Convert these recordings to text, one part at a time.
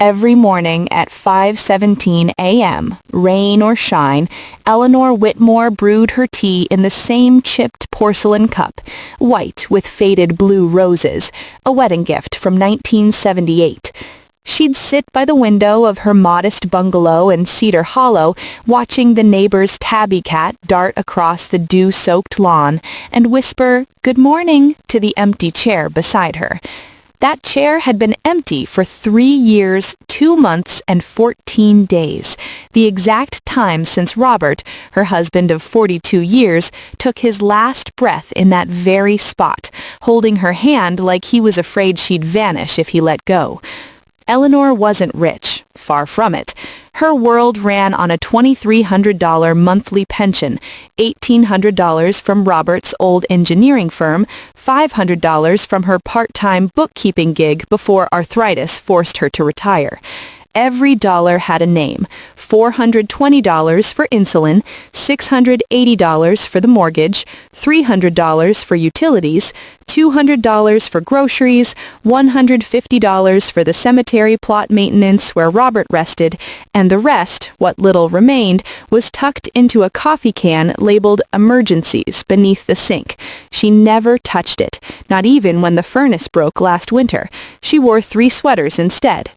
Every morning at 5:17 a.m., rain or shine, Eleanor Whitmore brewed her tea in the same chipped porcelain cup, white with faded blue roses, a wedding gift from 1978. She'd sit by the window of her modest bungalow in Cedar Hollow, watching the neighbor's tabby cat dart across the dew-soaked lawn, and whisper, "Good morning," to the empty chair beside her. That chair had been empty for 3 years, 2 months, and 14 days, the exact time since Robert, her husband of 42 years, took his last breath in that very spot, holding her hand like he was afraid she'd vanish if he let go. Eleanor wasn't rich, far from it. Her world ran on a $2,300 monthly pension, $1,800 from Robert's old engineering firm, $500 from her part-time bookkeeping gig before arthritis forced her to retire. Every dollar had a name: $420 for insulin, $680 for the mortgage, $300 for utilities, $200 for groceries, $150 for the cemetery plot maintenance where Robert rested, and the rest, what little remained, was tucked into a coffee can labeled "Emergencies" beneath the sink. She never touched it, not even when the furnace broke last winter. She wore 3 sweaters instead.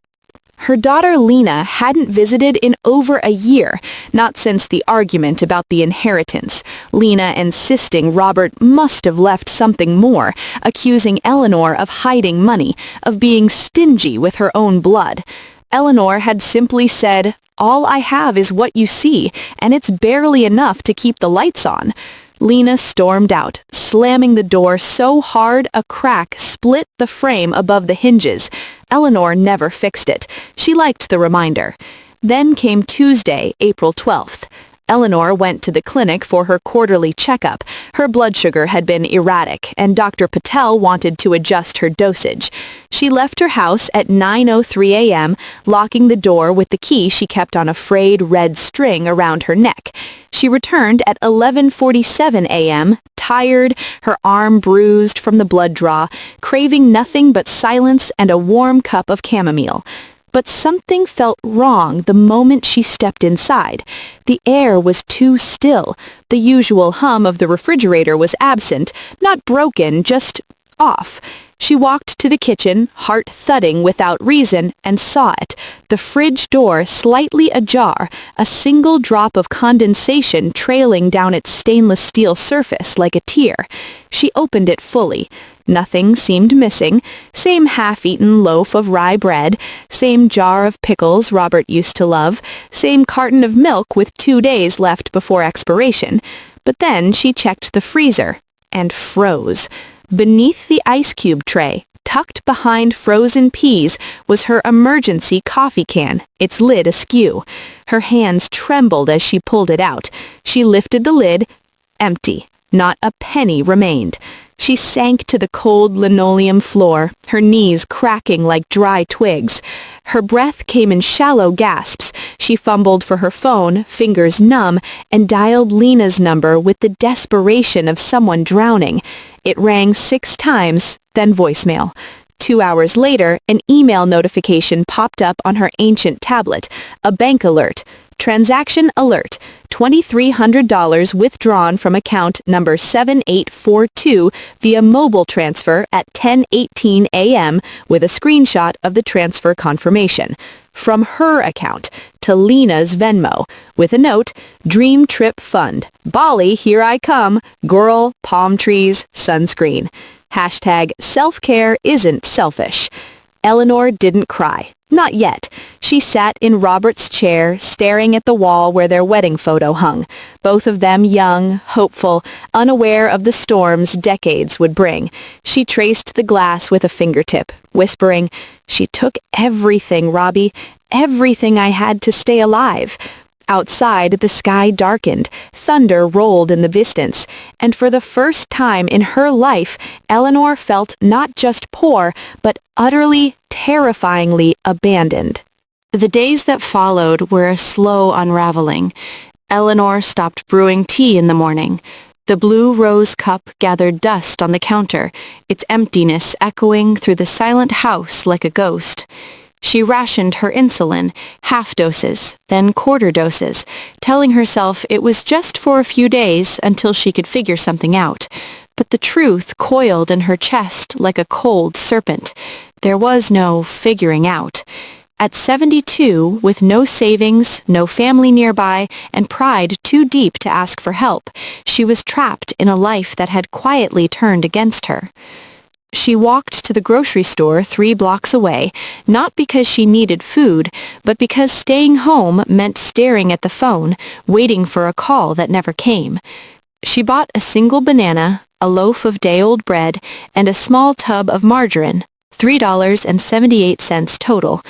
Her daughter Lena hadn't visited in over a year, not since the argument about the inheritance, Lena insisting Robert must have left something more, accusing Eleanor of hiding money, of being stingy with her own blood. Eleanor had simply said, "All I have is what you see, and it's barely enough to keep the lights on." Lena stormed out, slamming the door so hard a crack split the frame above the hinges. Eleanor never fixed it. She liked the reminder. Then came Tuesday, April 12th. Eleanor went to the clinic for her quarterly checkup. Her blood sugar had been erratic, and Dr. Patel wanted to adjust her dosage. She left her house at 9:03 a.m., locking the door with the key she kept on a frayed red string around her neck. She returned at 11:47 a.m., tired, her arm bruised from the blood draw, craving nothing but silence and a warm cup of chamomile. But something felt wrong the moment she stepped inside. The air was too still. The usual hum of the refrigerator was absent, not broken, just off. She walked to the kitchen, heart thudding without reason, and saw it. The fridge door slightly ajar, a single drop of condensation trailing down its stainless steel surface like a tear. She opened it fully. Nothing seemed missing. Same half-eaten loaf of rye bread, same jar of pickles Robert used to love, same carton of milk with 2 days left before expiration. But then she checked the freezer and froze. Beneath the ice cube tray, tucked behind frozen peas, was her emergency coffee can, its lid askew. Her hands trembled as she pulled it out. She lifted the lid. Empty. Not a penny remained. She sank to the cold linoleum floor, her knees cracking like dry twigs. Her breath came in shallow gasps. She fumbled for her phone, fingers numb, and dialed Lena's number with the desperation of someone drowning. It rang 6 times, then voicemail. 2 hours later, an email notification popped up on her ancient tablet, a bank alert. Transaction alert. $2,300 withdrawn from account number 7842 via mobile transfer at 10:18 a.m. with a screenshot of the transfer confirmation. From her account to Lena's Venmo with a note, "Dream Trip Fund. Bali, here I come. Girl, palm trees, sunscreen. Hashtag self-care isn't selfish." Eleanor didn't cry. Not yet. She sat in Robert's chair, staring at the wall where their wedding photo hung, both of them young, hopeful, unaware of the storms decades would bring. She traced the glass with a fingertip, whispering, "She took everything, Robbie, everything I had to stay alive." Outside, the sky darkened, thunder rolled in the distance, and for the first time in her life, Eleanor felt not just poor, but utterly, terrifyingly abandoned. The days that followed were a slow unraveling. Eleanor stopped brewing tea in the morning. The blue rose cup gathered dust on the counter, its emptiness echoing through the silent house like a ghost. She rationed her insulin, half doses, then quarter doses, telling herself it was just for a few days until she could figure something out. But the truth coiled in her chest like a cold serpent. There was no figuring out. At 72, with no savings, no family nearby, and pride too deep to ask for help, she was trapped in a life that had quietly turned against her. She walked to the grocery store 3 blocks away, not because she needed food, but because staying home meant staring at the phone, waiting for a call that never came. She bought a single banana, a loaf of day-old bread, and a small tub of margarine, $3.78 total.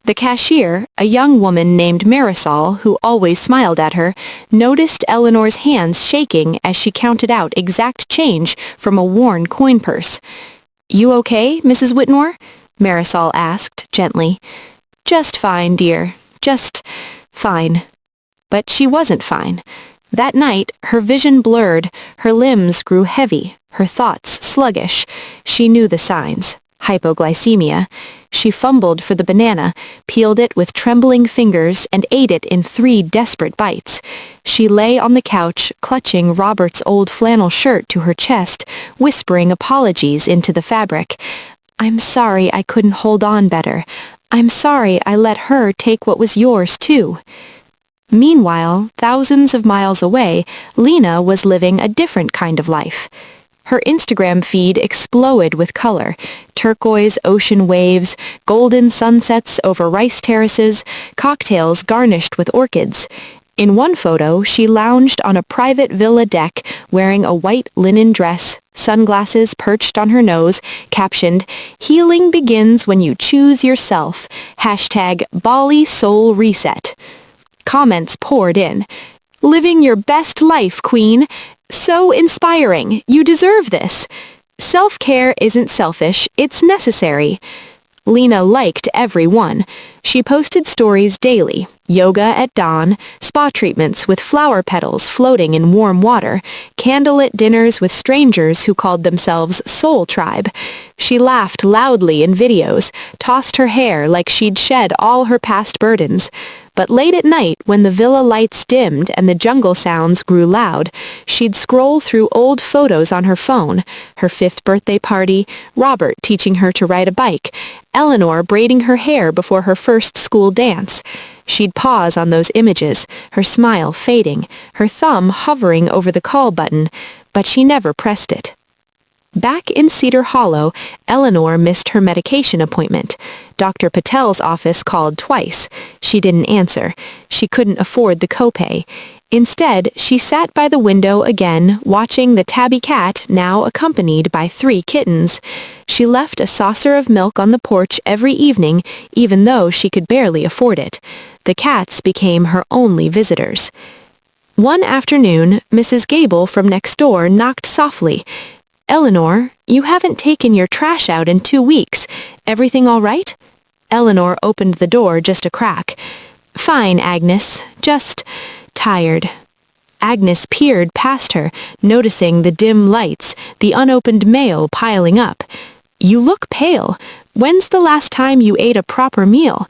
The cashier, a young woman named Marisol, who always smiled at her, noticed Eleanor's hands shaking as she counted out exact change from a worn coin purse. "You okay, Mrs. Whitmore?" Marisol asked gently. "Just fine, dear. Just fine." But she wasn't fine. That night, her vision blurred, her limbs grew heavy, her thoughts sluggish. She knew the signs. Hypoglycemia. She fumbled for the banana, peeled it with trembling fingers, and ate it in 3 desperate bites. She lay on the couch, clutching Robert's old flannel shirt to her chest, whispering apologies into the fabric. "I'm sorry I couldn't hold on better. I'm sorry I let her take what was yours, too." Meanwhile, thousands of miles away, Lena was living a different kind of life. Her Instagram feed exploded with color: turquoise ocean waves, golden sunsets over rice terraces, cocktails garnished with orchids. In one photo, she lounged on a private villa deck wearing a white linen dress, sunglasses perched on her nose, captioned, "Healing begins when you choose yourself. #Bali Soul Reset." Comments poured in. "Living your best life, Queen. So inspiring. You deserve this. Self-care isn't selfish, it's necessary." Lena liked every one. She posted stories daily: yoga at dawn, spa treatments with flower petals floating in warm water, candlelit dinners with strangers who called themselves Soul Tribe. She laughed loudly in videos, tossed her hair like she'd shed all her past burdens. But late at night, when the villa lights dimmed and the jungle sounds grew loud, she'd scroll through old photos on her phone: her 5th birthday party, Robert teaching her to ride a bike, Eleanor braiding her hair before her first school dance. She'd pause on those images, her smile fading, her thumb hovering over the call button, but she never pressed it. Back in Cedar Hollow, Eleanor missed her medication appointment. Dr. Patel's office called twice. She didn't answer. She couldn't afford the copay. Instead, she sat by the window again, watching the tabby cat, now accompanied by 3 kittens. She left a saucer of milk on the porch every evening, even though she could barely afford it. The cats became her only visitors. One afternoon, Mrs. Gable from next door knocked softly. "Eleanor, you haven't taken your trash out in 2 weeks. Everything all right?" Eleanor opened the door just a crack. "Fine, Agnes. Just tired." Agnes peered past her, noticing the dim lights, the unopened mail piling up. "You look pale. When's the last time you ate a proper meal?"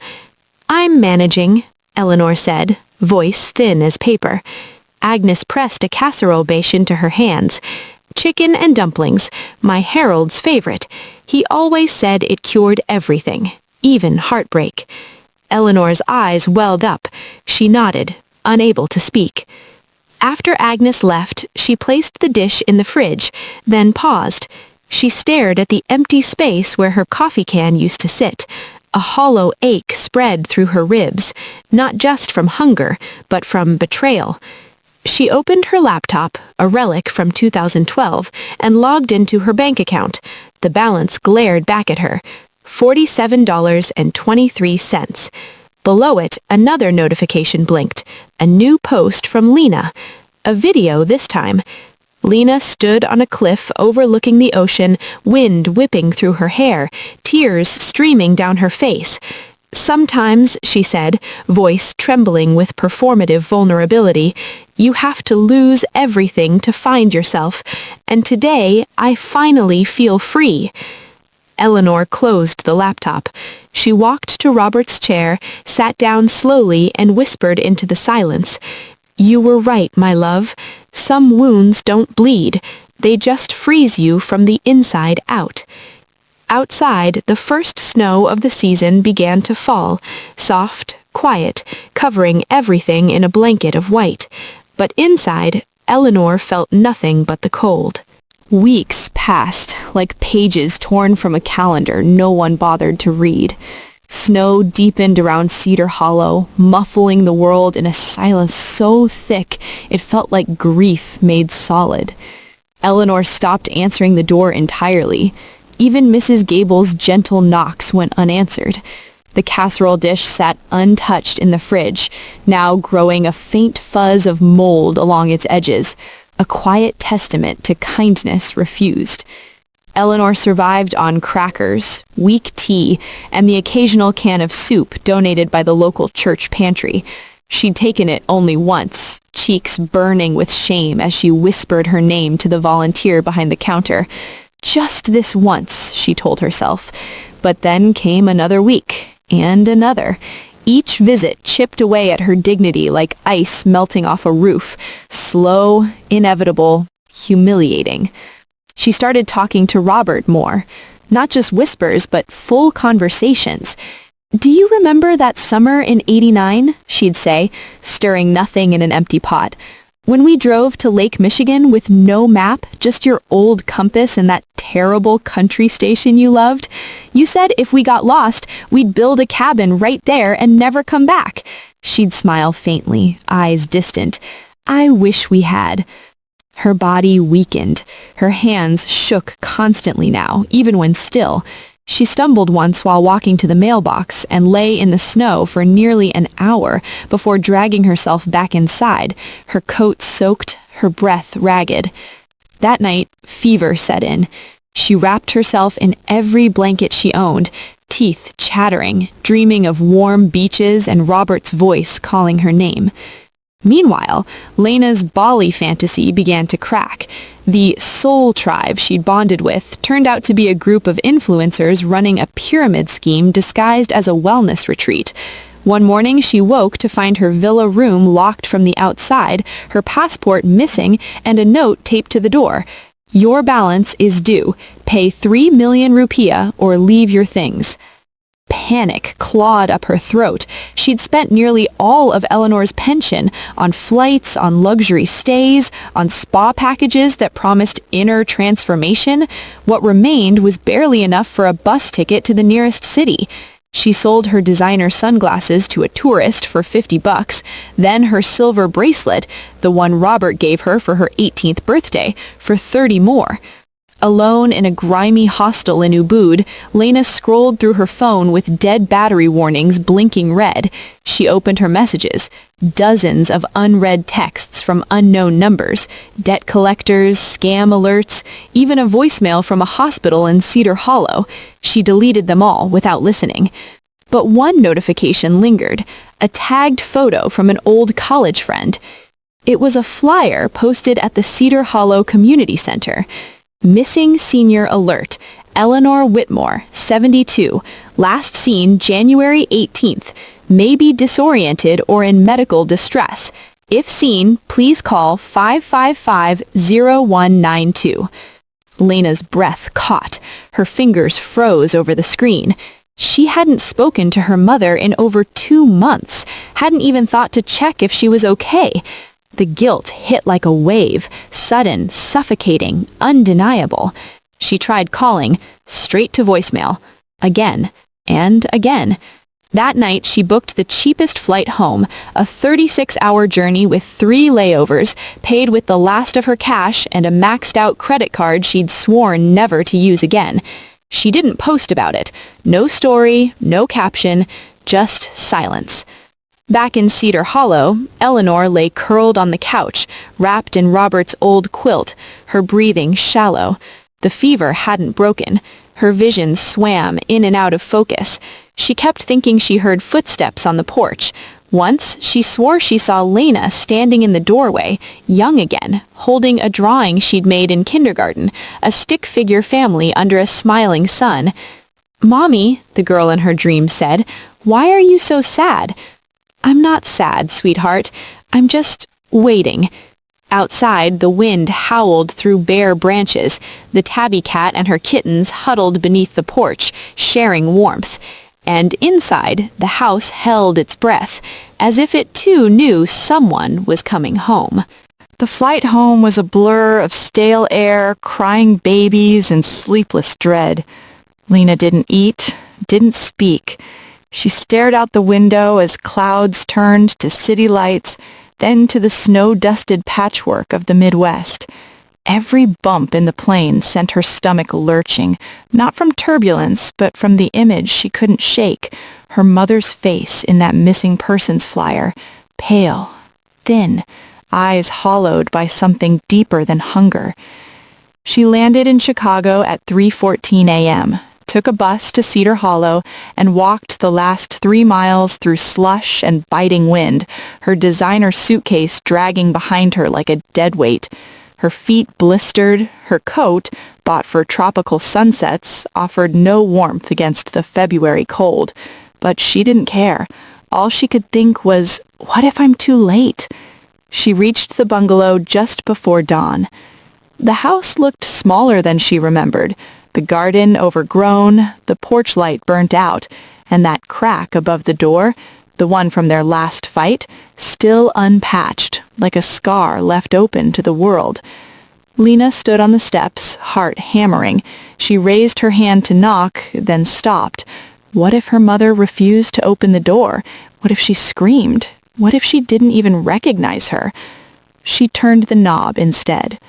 "I'm managing," Eleanor said, voice thin as paper. Agnes pressed a casserole basin to her hands. "Chicken and dumplings, my Harold's favorite. He always said it cured everything, even heartbreak." Eleanor's eyes welled up. She nodded, unable to speak. After Agnes left, she placed the dish in the fridge, then paused. She stared at the empty space where her coffee can used to sit. A hollow ache spread through her ribs, not just from hunger, but from betrayal. She opened her laptop, a relic from 2012, and logged into her bank account. The balance glared back at her: $47.23. Below it, another notification blinked: a new post from Lena. A video this time. Lena stood on a cliff overlooking the ocean, wind whipping through her hair, tears streaming down her face. "Sometimes," she said, voice trembling with performative vulnerability, "you have to lose everything to find yourself, and today I finally feel free." Eleanor closed the laptop. She walked to Robert's chair, sat down slowly, and whispered into the silence. "You were right, my love. Some wounds don't bleed. They just freeze you from the inside out." Outside, the first snow of the season began to fall, soft, quiet, covering everything in a blanket of white. But inside, Eleanor felt nothing but the cold. Weeks passed, like pages torn from a calendar no one bothered to read. Snow deepened around Cedar Hollow, muffling the world in a silence so thick it felt like grief made solid. Eleanor stopped answering the door entirely. Even Mrs. Gable's gentle knocks went unanswered. The casserole dish sat untouched in the fridge, now growing a faint fuzz of mold along its edges, a quiet testament to kindness refused. Eleanor survived on crackers, weak tea, and the occasional can of soup donated by the local church pantry. She'd taken it only once, cheeks burning with shame as she whispered her name to the volunteer behind the counter. Just this once, she told herself. But then came another week, and another. Each visit chipped away at her dignity like ice melting off a roof, slow, inevitable, humiliating. She started talking to Robert more, not just whispers, but full conversations. "Do you remember that summer in '89, she'd say, stirring nothing in an empty pot. "When we drove to Lake Michigan with no map, just your old compass and that terrible country station you loved? You said if we got lost, we'd build a cabin right there and never come back." She'd smile faintly, eyes distant. "I wish we had." Her body weakened. Her hands shook constantly now, even when still. She stumbled once while walking to the mailbox and lay in the snow for nearly an hour before dragging herself back inside, her coat soaked, her breath ragged. That night, fever set in. She wrapped herself in every blanket she owned, teeth chattering, dreaming of warm beaches and Robert's voice calling her name. Meanwhile, Lena's Bali fantasy began to crack. The soul tribe she'd bonded with turned out to be a group of influencers running a pyramid scheme disguised as a wellness retreat. One morning, she woke to find her villa room locked from the outside, her passport missing, and a note taped to the door. "Your balance is due. Pay 3 million rupiah or leave your things." Panic clawed up her throat. She'd spent nearly all of Eleanor's pension on flights, on luxury stays, on spa packages that promised inner transformation. What remained was barely enough for a bus ticket to the nearest city. She sold her designer sunglasses to a tourist for $50, then her silver bracelet, the one Robert gave her for her 18th birthday, for 30 more. Alone in a grimy hostel in Ubud, Lena scrolled through her phone with dead battery warnings blinking red. She opened her messages. Dozens of unread texts from unknown numbers, debt collectors, scam alerts, even a voicemail from a hospital in Cedar Hollow. She deleted them all without listening. But one notification lingered, a tagged photo from an old college friend. It was a flyer posted at the Cedar Hollow Community Center. Missing senior alert. Eleanor Whitmore, 72, last seen January 18th. May be disoriented or in medical distress. If seen, please call 555-0192. Lena's breath caught. Her fingers froze over the screen. She hadn't spoken to her mother in over 2 months, hadn't even thought to check if she was okay. The guilt hit like a wave, sudden, suffocating, undeniable. She tried calling, straight to voicemail, again and again. That night, she booked the cheapest flight home, a 36-hour journey with 3 layovers, paid with the last of her cash and a maxed-out credit card she'd sworn never to use again. She didn't post about it. No story, no caption, just silence. Back in Cedar Hollow, Eleanor lay curled on the couch, wrapped in Robert's old quilt, her breathing shallow. The fever hadn't broken. Her vision swam in and out of focus. She kept thinking she heard footsteps on the porch. Once, she swore she saw Lena standing in the doorway, young again, holding a drawing she'd made in kindergarten, a stick-figure family under a smiling sun. "Mommy," the girl in her dream said, "why are you so sad?" "I'm not sad, sweetheart. I'm just waiting." Outside, the wind howled through bare branches. The tabby cat and her kittens huddled beneath the porch, sharing warmth. And inside, the house held its breath, as if it too knew someone was coming home. The flight home was a blur of stale air, crying babies, and sleepless dread. Lena didn't eat, didn't speak. She stared out the window as clouds turned to city lights, then to the snow-dusted patchwork of the Midwest. Every bump in the plane sent her stomach lurching, not from turbulence, but from the image she couldn't shake, her mother's face in that missing persons flyer, pale, thin, eyes hollowed by something deeper than hunger. She landed in Chicago at 3:14 a.m., took a bus to Cedar Hollow, and walked the last 3 miles through slush and biting wind, her designer suitcase dragging behind her like a deadweight. Her feet blistered, her coat, bought for tropical sunsets, offered no warmth against the February cold. But she didn't care. All she could think was, what if I'm too late? She reached the bungalow just before dawn. The house looked smaller than she remembered. The garden overgrown, the porch light burnt out, and that crack above the door, the one from their last fight, still unpatched, like a scar left open to the world. Lena stood on the steps, heart hammering. She raised her hand to knock, then stopped. What if her mother refused to open the door? What if she screamed? What if she didn't even recognize her? She turned the knob instead.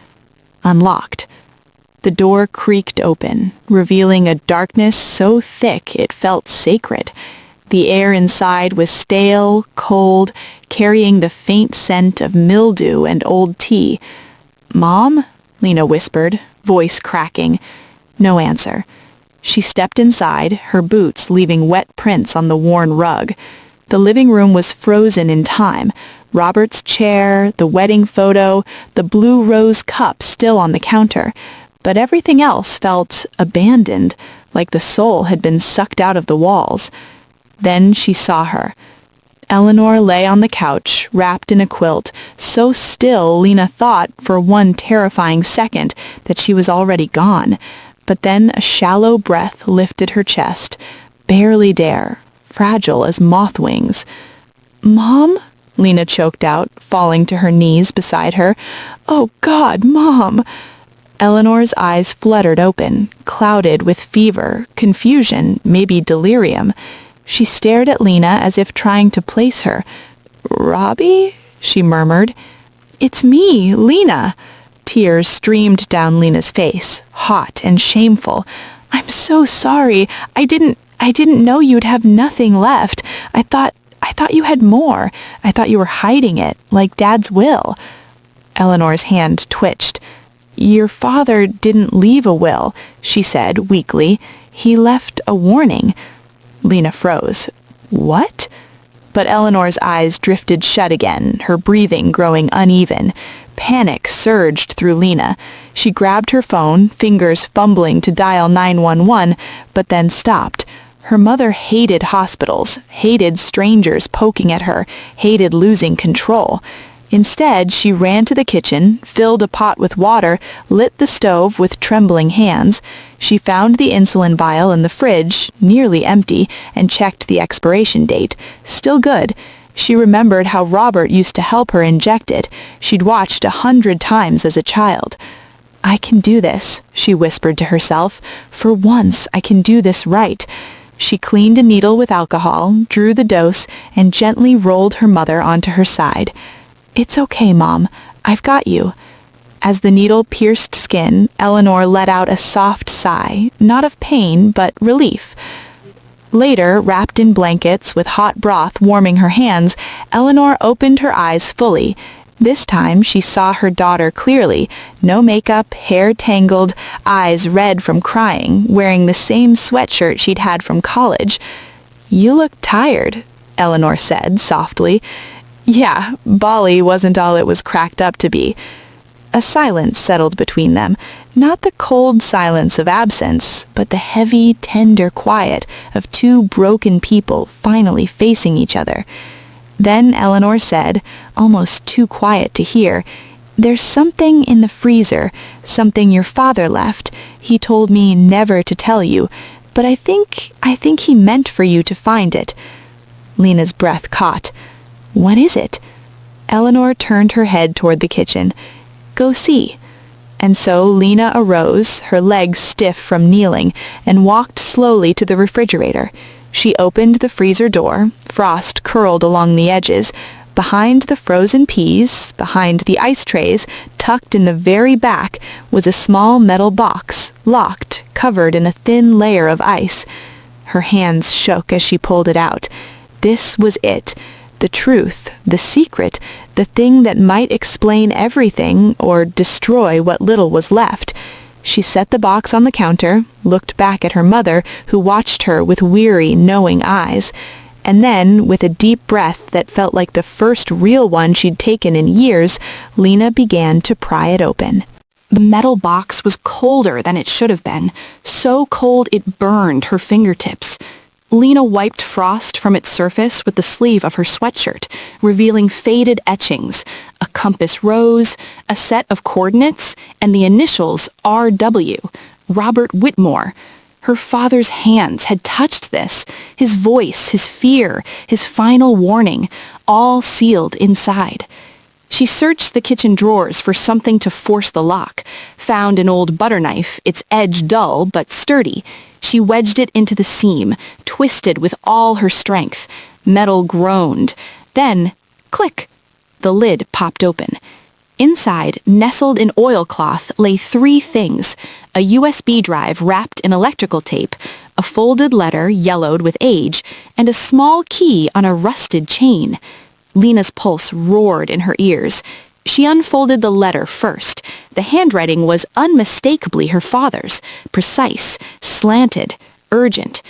Unlocked. The door creaked open, revealing a darkness so thick it felt sacred. The air inside was stale, cold, carrying the faint scent of mildew and old tea. "Mom?" Lena whispered, voice cracking. No answer. She stepped inside, her boots leaving wet prints on the worn rug. The living room was frozen in time. Robert's chair, the wedding photo, the blue rose cup still on the counter. But everything else felt abandoned, like the soul had been sucked out of the walls. Then she saw her. Eleanor lay on the couch, wrapped in a quilt, so still Lena thought for one terrifying second that she was already gone. But then a shallow breath lifted her chest, barely dare, fragile as moth wings. "Mom?" Lena choked out, falling to her knees beside her. "Oh God, Mom!" Eleanor's eyes fluttered open, clouded with fever, confusion, maybe delirium. She stared at Lena as if trying to place her. "Robbie?" she murmured. "It's me, Lena." Tears streamed down Lena's face, hot and shameful. "I'm so sorry. I didn't know you'd have nothing left. I thought you had more. I thought you were hiding it, like Dad's will." Eleanor's hand twitched. "Your father didn't leave a will," she said weakly. "He left a warning." Lena froze. "What?" But Eleanor's eyes drifted shut again, her breathing growing uneven. Panic surged through Lena. She grabbed her phone, fingers fumbling to dial 911, but then stopped. Her mother hated hospitals, hated strangers poking at her, hated losing control. Instead, she ran to the kitchen, filled a pot with water, lit the stove with trembling hands. She found the insulin vial in the fridge, nearly empty, and checked the expiration date. Still good. She remembered how Robert used to help her inject it. She'd watched 100 times as a child. "I can do this," she whispered to herself. "For once, I can do this right." She cleaned a needle with alcohol, drew the dose, and gently rolled her mother onto her side. "It's okay, Mom. I've got you." As the needle pierced skin, Eleanor let out a soft sigh, not of pain, but relief. Later, wrapped in blankets with hot broth warming her hands, Eleanor opened her eyes fully. This time she saw her daughter clearly, no makeup, hair tangled, eyes red from crying, wearing the same sweatshirt she'd had from college. "You look tired," Eleanor said softly. "Yeah, Bali wasn't all it was cracked up to be." A silence settled between them, not the cold silence of absence, but the heavy, tender quiet of two broken people finally facing each other. Then Eleanor said, almost too quiet to hear, "There's something in the freezer, something your father left. He told me never to tell you, but I think he meant for you to find it." Lena's breath caught. "What is it?" Eleanor turned her head toward the kitchen. "Go see." And so Lena arose, her legs stiff from kneeling, and walked slowly to the refrigerator. She opened the freezer door, frost curled along the edges. Behind the frozen peas, behind the ice trays, tucked in the very back, was a small metal box, locked, covered in a thin layer of ice. Her hands shook as she pulled it out. This was it. The truth, the secret, the thing that might explain everything or destroy what little was left. She set the box on the counter, looked back at her mother, who watched her with weary, knowing eyes, and then, with a deep breath that felt like the first real one she'd taken in years, Lena began to pry it open. The metal box was colder than it should have been, so cold it burned her fingertips. Lena wiped frost from its surface with the sleeve of her sweatshirt, revealing faded etchings, a compass rose, a set of coordinates, and the initials R.W., Robert Whitmore. Her father's hands had touched this, his voice, his fear, his final warning, all sealed inside. She searched the kitchen drawers for something to force the lock, found an old butter knife, its edge dull but sturdy. She wedged it into the seam, twisted with all her strength. Metal groaned. Then, click! The lid popped open. Inside, nestled in oilcloth, lay three things: a USB drive wrapped in electrical tape, a folded letter yellowed with age, and a small key on a rusted chain. Lena's pulse roared in her ears. She unfolded the letter first. The handwriting was unmistakably her father's, precise, slanted, urgent.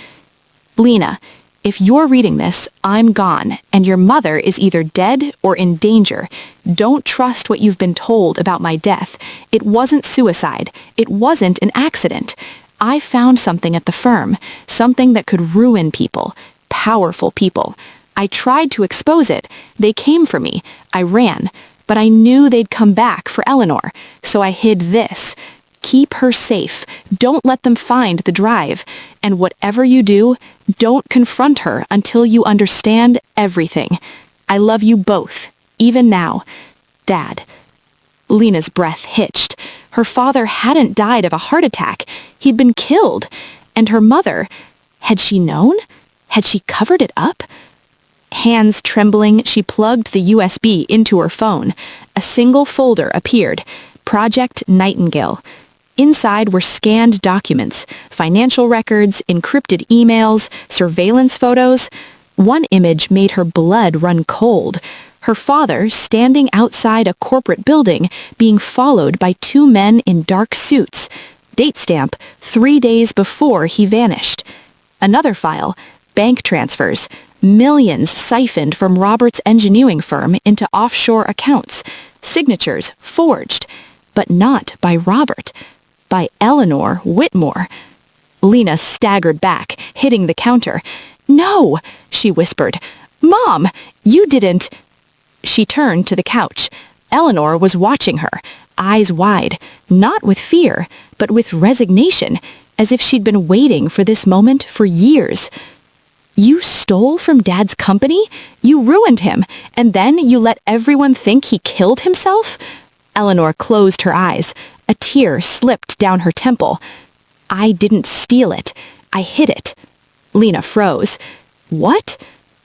"Lena, if you're reading this, I'm gone, and your mother is either dead or in danger. Don't trust what you've been told about my death. It wasn't suicide. It wasn't an accident. I found something at the firm, something that could ruin people, powerful people. I tried to expose it. They came for me. I ran. But I knew they'd come back for Eleanor, so I hid this. Keep her safe. Don't let them find the drive. And whatever you do, don't confront her until you understand everything. I love you both, even now. Dad." Lena's breath hitched. Her father hadn't died of a heart attack. He'd been killed. And her mother, had she known? Had she covered it up? Hands trembling, she plugged the USB into her phone. A single folder appeared. Project Nightingale. Inside were scanned documents, financial records, encrypted emails, surveillance photos. One image made her blood run cold. Her father standing outside a corporate building, being followed by two men in dark suits. Date stamp, 3 days before he vanished. Another file, bank transfers. Millions siphoned from Robert's engineering firm into offshore accounts. Signatures forged. But not by Robert. By Eleanor Whitmore. Lena staggered back, hitting the counter. "No," she whispered. "Mom, you didn't—" She turned to the couch. Eleanor was watching her, eyes wide, not with fear, but with resignation, as if she'd been waiting for this moment for years. "You stole from Dad's company? You ruined him, and then you let everyone think he killed himself?" Eleanor closed her eyes. A tear slipped down her temple. "I didn't steal it. I hid it." Lena froze. "What?"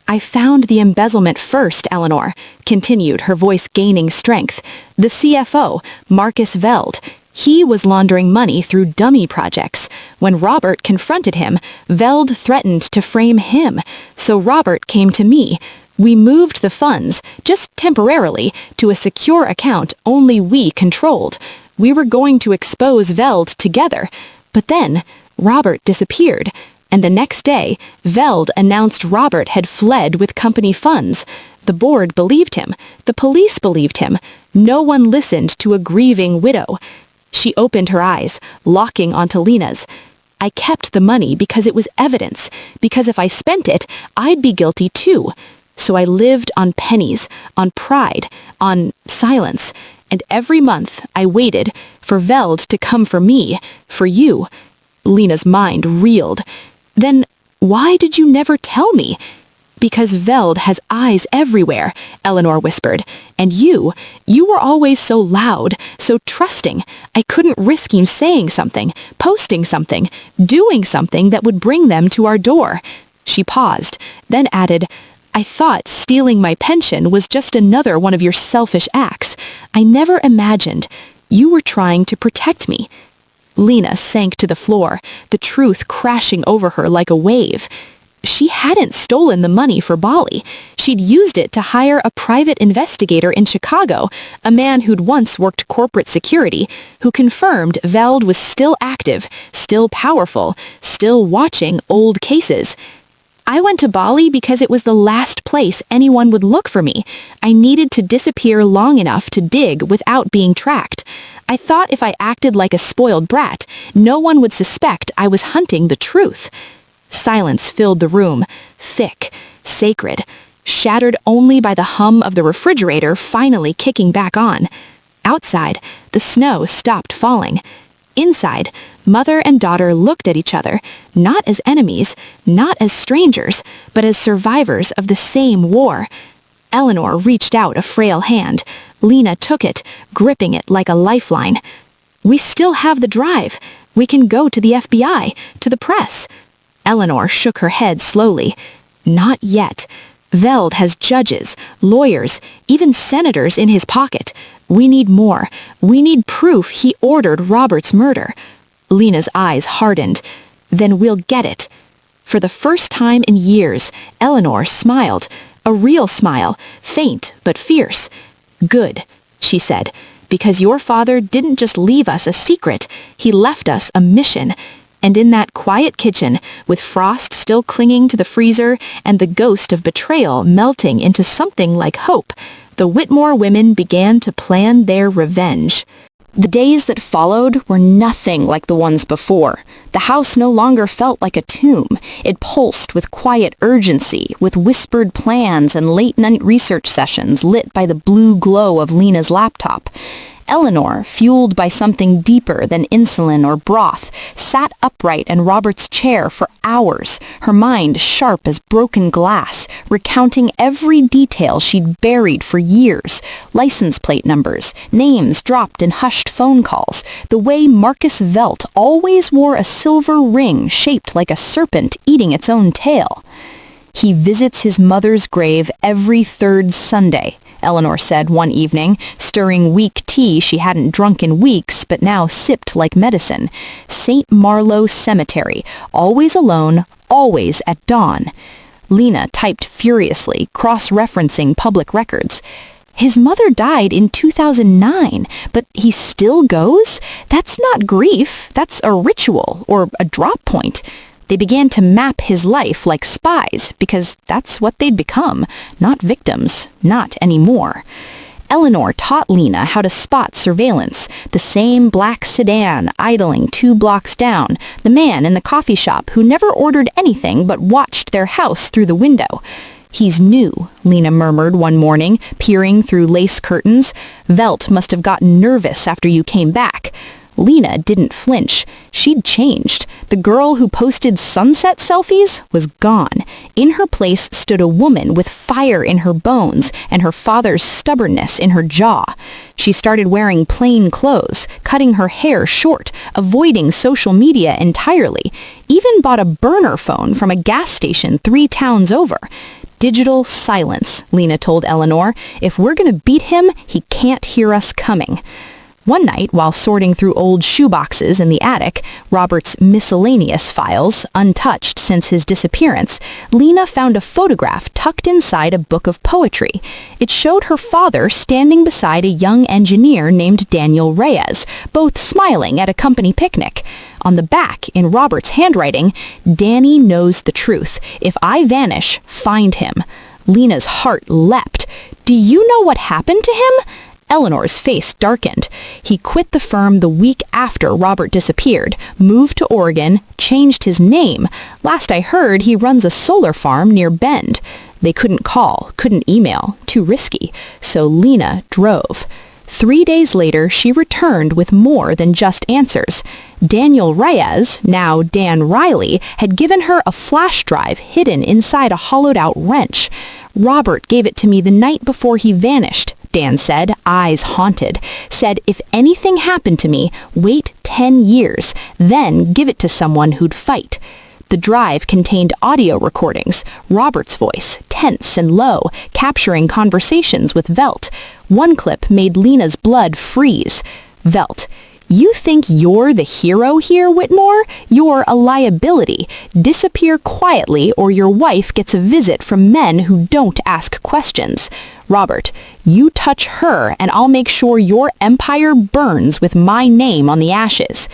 "I found the embezzlement first, Eleanor," continued, her voice gaining strength. "The CFO, Marcus Veld. He was laundering money through dummy projects. When Robert confronted him, Veld threatened to frame him. So Robert came to me. We moved the funds, just temporarily, to a secure account only we controlled. We were going to expose Veld together. But then, Robert disappeared. And the next day, Veld announced Robert had fled with company funds. The board believed him. The police believed him. No one listened to a grieving widow. She opened her eyes, locking onto Lena's. I kept the money because it was evidence, because if I spent it, I'd be guilty too. So I lived on pennies, on pride, on silence, and every month I waited for Veld to come for me, for you. Lena's mind reeled. Then why did you never tell me? Because Veld has eyes everywhere, Eleanor whispered. And you were always so loud, so trusting. I couldn't risk you saying something, posting something, doing something that would bring them to our door. She paused, then added, I thought stealing my pension was just another one of your selfish acts. I never imagined. You were trying to protect me. Lena sank to the floor, the truth crashing over her like a wave. She hadn't stolen the money for Bali. She'd used it to hire a private investigator in Chicago, a man who'd once worked corporate security, who confirmed Veld was still active, still powerful, still watching old cases. I went to Bali because it was the last place anyone would look for me. I needed to disappear long enough to dig without being tracked. I thought if I acted like a spoiled brat, no one would suspect I was hunting the truth. Silence filled the room, thick, sacred, shattered only by the hum of the refrigerator finally kicking back on. Outside, the snow stopped falling. Inside, mother and daughter looked at each other, not as enemies, not as strangers, but as survivors of the same war. Eleanor reached out a frail hand. Lena took it, gripping it like a lifeline. We still have the drive. We can go to the FBI, to the press. Eleanor shook her head slowly. Not yet. Veld has judges, lawyers, even senators in his pocket. We need more. We need proof he ordered Robert's murder. Lena's eyes hardened. Then we'll get it. For the first time in years, Eleanor smiled. A real smile, faint but fierce. Good, she said, because your father didn't just leave us a secret. He left us a mission. And in that quiet kitchen, with frost still clinging to the freezer and the ghost of betrayal melting into something like hope, the Whitmore women began to plan their revenge. The days that followed were nothing like the ones before. The house no longer felt like a tomb. It pulsed with quiet urgency, with whispered plans and late-night research sessions lit by the blue glow of Lena's laptop. Eleanor, fueled by something deeper than insulin or broth, sat upright in Robert's chair for hours, her mind sharp as broken glass, recounting every detail she'd buried for years, license plate numbers, names dropped in hushed phone calls, the way Marcus Velt always wore a silver ring shaped like a serpent eating its own tail. He visits his mother's grave every third Sunday, Eleanor said one evening, stirring weak tea she hadn't drunk in weeks but now sipped like medicine. St. Marlowe Cemetery, always alone, always at dawn. Lena typed furiously, cross-referencing public records. His mother died in 2009, but he still goes? That's not grief, that's a ritual, or a drop point. They began to map his life like spies, because that's what they'd become, not victims, not anymore. Eleanor taught Lena how to spot surveillance, the same black sedan idling 2 blocks down, the man in the coffee shop who never ordered anything but watched their house through the window. He's new, Lena murmured one morning, peering through lace curtains. Velt must have gotten nervous after you came back. Lena didn't flinch. She'd changed. The girl who posted sunset selfies was gone. In her place stood a woman with fire in her bones and her father's stubbornness in her jaw. She started wearing plain clothes, cutting her hair short, avoiding social media entirely, even bought a burner phone from a gas station 3 towns over. Digital silence, Lena told Eleanor. If we're going to beat him, he can't hear us coming. One night, while sorting through old shoeboxes in the attic, Robert's miscellaneous files, untouched since his disappearance, Lena found a photograph tucked inside a book of poetry. It showed her father standing beside a young engineer named Daniel Reyes, both smiling at a company picnic. On the back, in Robert's handwriting, "Danny knows the truth. If I vanish, find him." Lena's heart leapt. "Do you know what happened to him?" Eleanor's face darkened. He quit the firm the week after Robert disappeared, moved to Oregon, changed his name. Last I heard, he runs a solar farm near Bend. They couldn't call, couldn't email, too risky, so Lena drove. 3 days later, she returned with more than just answers. Daniel Reyes, now Dan Riley, had given her a flash drive hidden inside a hollowed-out wrench. "Robert gave it to me the night before he vanished," Dan said, eyes haunted. "Said if anything happened to me, wait 10 years, then give it to someone who'd fight." The drive contained audio recordings, Robert's voice, tense and low, capturing conversations with Velt. One clip made Lena's blood freeze. Velt: "You think you're the hero here, Whitmore? You're a liability. Disappear quietly or your wife gets a visit from men who don't ask questions." Robert: "You touch her and I'll make sure your empire burns with my name on the ashes."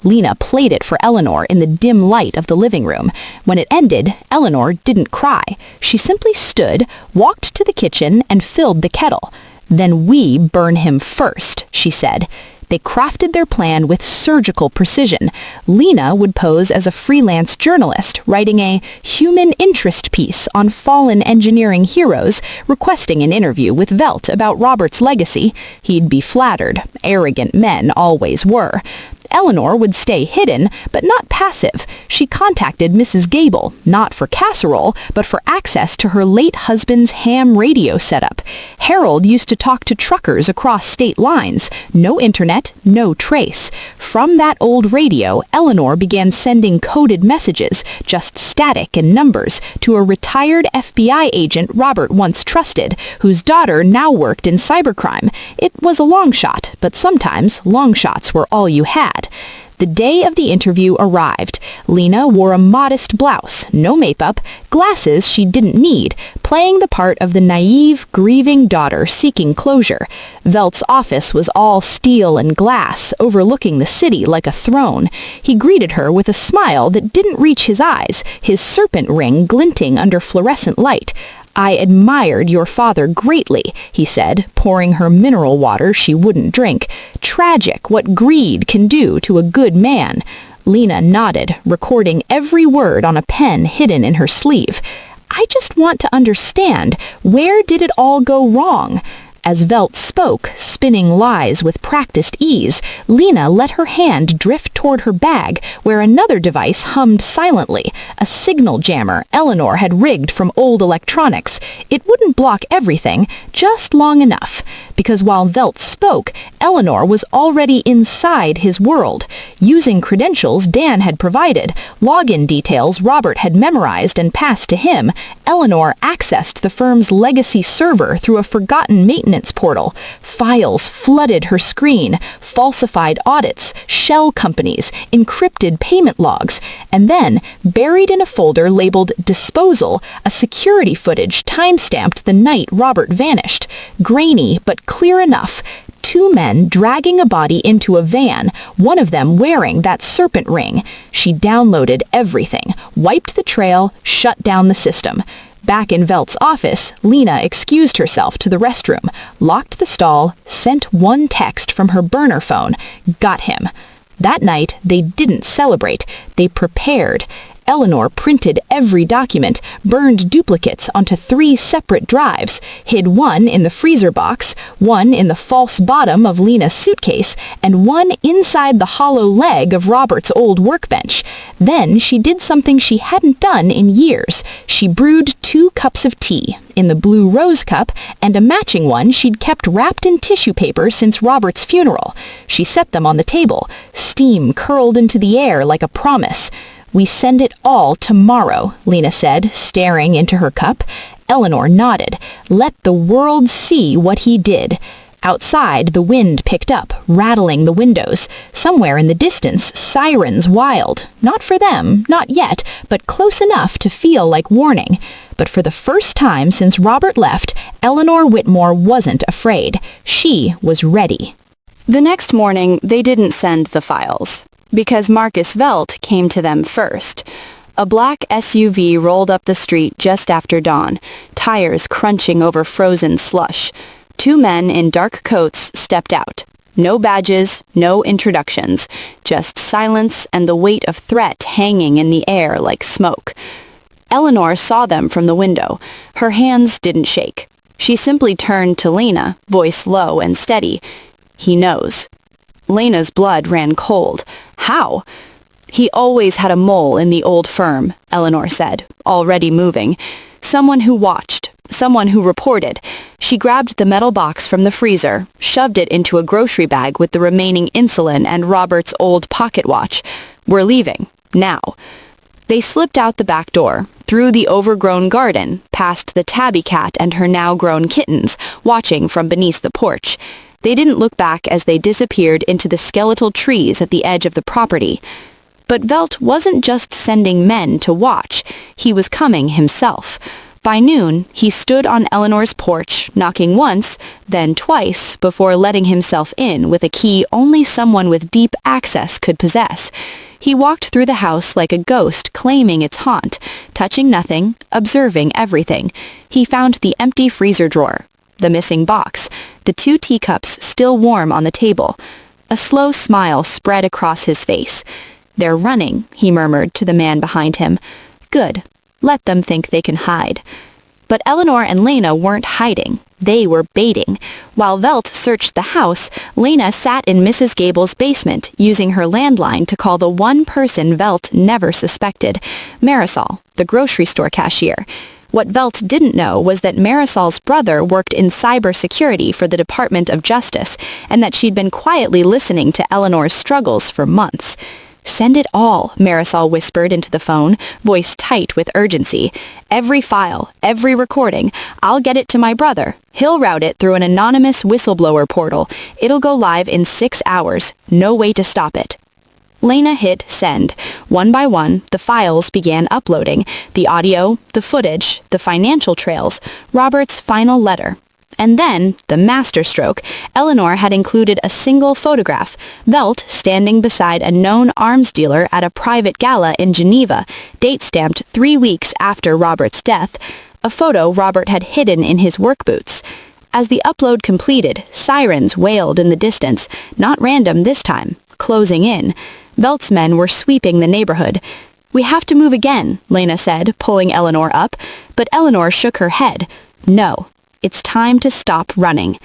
Lena played it for Eleanor in the dim light of the living room. When it ended, Eleanor didn't cry. She simply stood, walked to the kitchen, and filled the kettle. "Then we burn him first," she said. They crafted their plan with surgical precision. Lena would pose as a freelance journalist, writing a human interest piece on fallen engineering heroes, requesting an interview with Velt about Robert's legacy. He'd be flattered. Arrogant men always were. Eleanor would stay hidden, but not passive. She contacted Mrs. Gable, not for casserole, but for access to her late husband's ham radio setup. Harold used to talk to truckers across state lines. No internet, no trace. From that old radio, Eleanor began sending coded messages, just static and numbers, to a retired FBI agent Robert once trusted, whose daughter now worked in cybercrime. It was a long shot, but sometimes long shots were all you had. The day of the interview arrived. Lena wore a modest blouse, no makeup, glasses she didn't need, playing the part of the naive, grieving daughter seeking closure. Velt's office was all steel and glass, overlooking the city like a throne. He greeted her with a smile that didn't reach his eyes, his serpent ring glinting under fluorescent light. "I admired your father greatly," he said, pouring her mineral water she wouldn't drink. "Tragic what greed can do to a good man." Lena nodded, recording every word on a pen hidden in her sleeve. "I just want to understand, where did it all go wrong?" As Velt spoke, spinning lies with practiced ease, Lena let her hand drift toward her bag, where another device hummed silently, a signal jammer Eleanor had rigged from old electronics. It wouldn't block everything, just long enough, because while Velt spoke, Eleanor was already inside his world. Using credentials Dan had provided, login details Robert had memorized and passed to him, Eleanor accessed the firm's legacy server through a forgotten maintenance portal. Files flooded her screen, falsified audits, shell companies, encrypted payment logs, and then, buried in a folder labeled Disposal, a security footage time-stamped the night Robert vanished. Grainy but clear enough. 2 men dragging a body into a van, one of them wearing that serpent ring. She downloaded everything, wiped the trail, shut down the system. Back in Velt's office, Lena excused herself to the restroom, locked the stall, sent one text from her burner phone. Got him. That night, they didn't celebrate. They prepared. Eleanor printed every document, burned duplicates onto 3 separate drives, hid one in the freezer box, one in the false bottom of Lena's suitcase, and one inside the hollow leg of Robert's old workbench. Then she did something she hadn't done in years. She brewed 2 cups of tea, in the blue rose cup, and a matching one she'd kept wrapped in tissue paper since Robert's funeral. She set them on the table. Steam curled into the air like a promise. "We send it all tomorrow," Lena said, staring into her cup. Eleanor nodded. "Let the world see what he did." Outside, the wind picked up, rattling the windows. Somewhere in the distance, sirens wailed. Not for them, not yet, but close enough to feel like warning. But for the first time since Robert left, Eleanor Whitmore wasn't afraid. She was ready. The next morning, they didn't send the files, because Marcus Velt came to them first. A black SUV rolled up the street just after dawn, tires crunching over frozen slush. 2 men in dark coats stepped out. No badges, no introductions, just silence and the weight of threat hanging in the air like smoke. Eleanor saw them from the window. Her hands didn't shake. She simply turned to Lena, voice low and steady. "He knows." Lena's blood ran cold. How? "He always had a mole in the old firm," Eleanor said, already moving. "Someone who watched. Someone who reported." She grabbed the metal box from the freezer, shoved it into a grocery bag with the remaining insulin and Robert's old pocket watch. "We're leaving. Now." They slipped out the back door, through the overgrown garden, past the tabby cat and her now-grown kittens, watching from beneath the porch. They didn't look back as they disappeared into the skeletal trees at the edge of the property. But Velt wasn't just sending men to watch. He was coming himself. By noon, he stood on Eleanor's porch, knocking once, then twice, before letting himself in with a key only someone with deep access could possess. He walked through the house like a ghost claiming its haunt, touching nothing, observing everything. He found the empty freezer drawer, the missing box, the 2 teacups still warm on the table. A slow smile spread across his face. "They're running," he murmured to the man behind him. "Good. Let them think they can hide." But Eleanor and Lena weren't hiding. They were baiting. While Velt searched the house, Lena sat in Mrs. Gable's basement, using her landline to call the one person Velt never suspected, Marisol, the grocery store cashier. What Velt didn't know was that Marisol's brother worked in cybersecurity for the Department of Justice, and that she'd been quietly listening to Eleanor's struggles for months. "Send it all," Marisol whispered into the phone, voice tight with urgency. "Every file, every recording. I'll get it to my brother. He'll route it through an anonymous whistleblower portal. It'll go live in 6 hours. No way to stop it." Lena hit send. One by one, the files began uploading. The audio, the footage, the financial trails, Robert's final letter. And then, the masterstroke, Eleanor had included a single photograph, Velt standing beside a known arms dealer at a private gala in Geneva, date-stamped 3 weeks after Robert's death, a photo Robert had hidden in his work boots. As the upload completed, sirens wailed in the distance, not random this time, closing in. Velt's men were sweeping the neighborhood. "We have to move again," Lena said, pulling Eleanor up, but Eleanor shook her head. "No. It's time to stop running."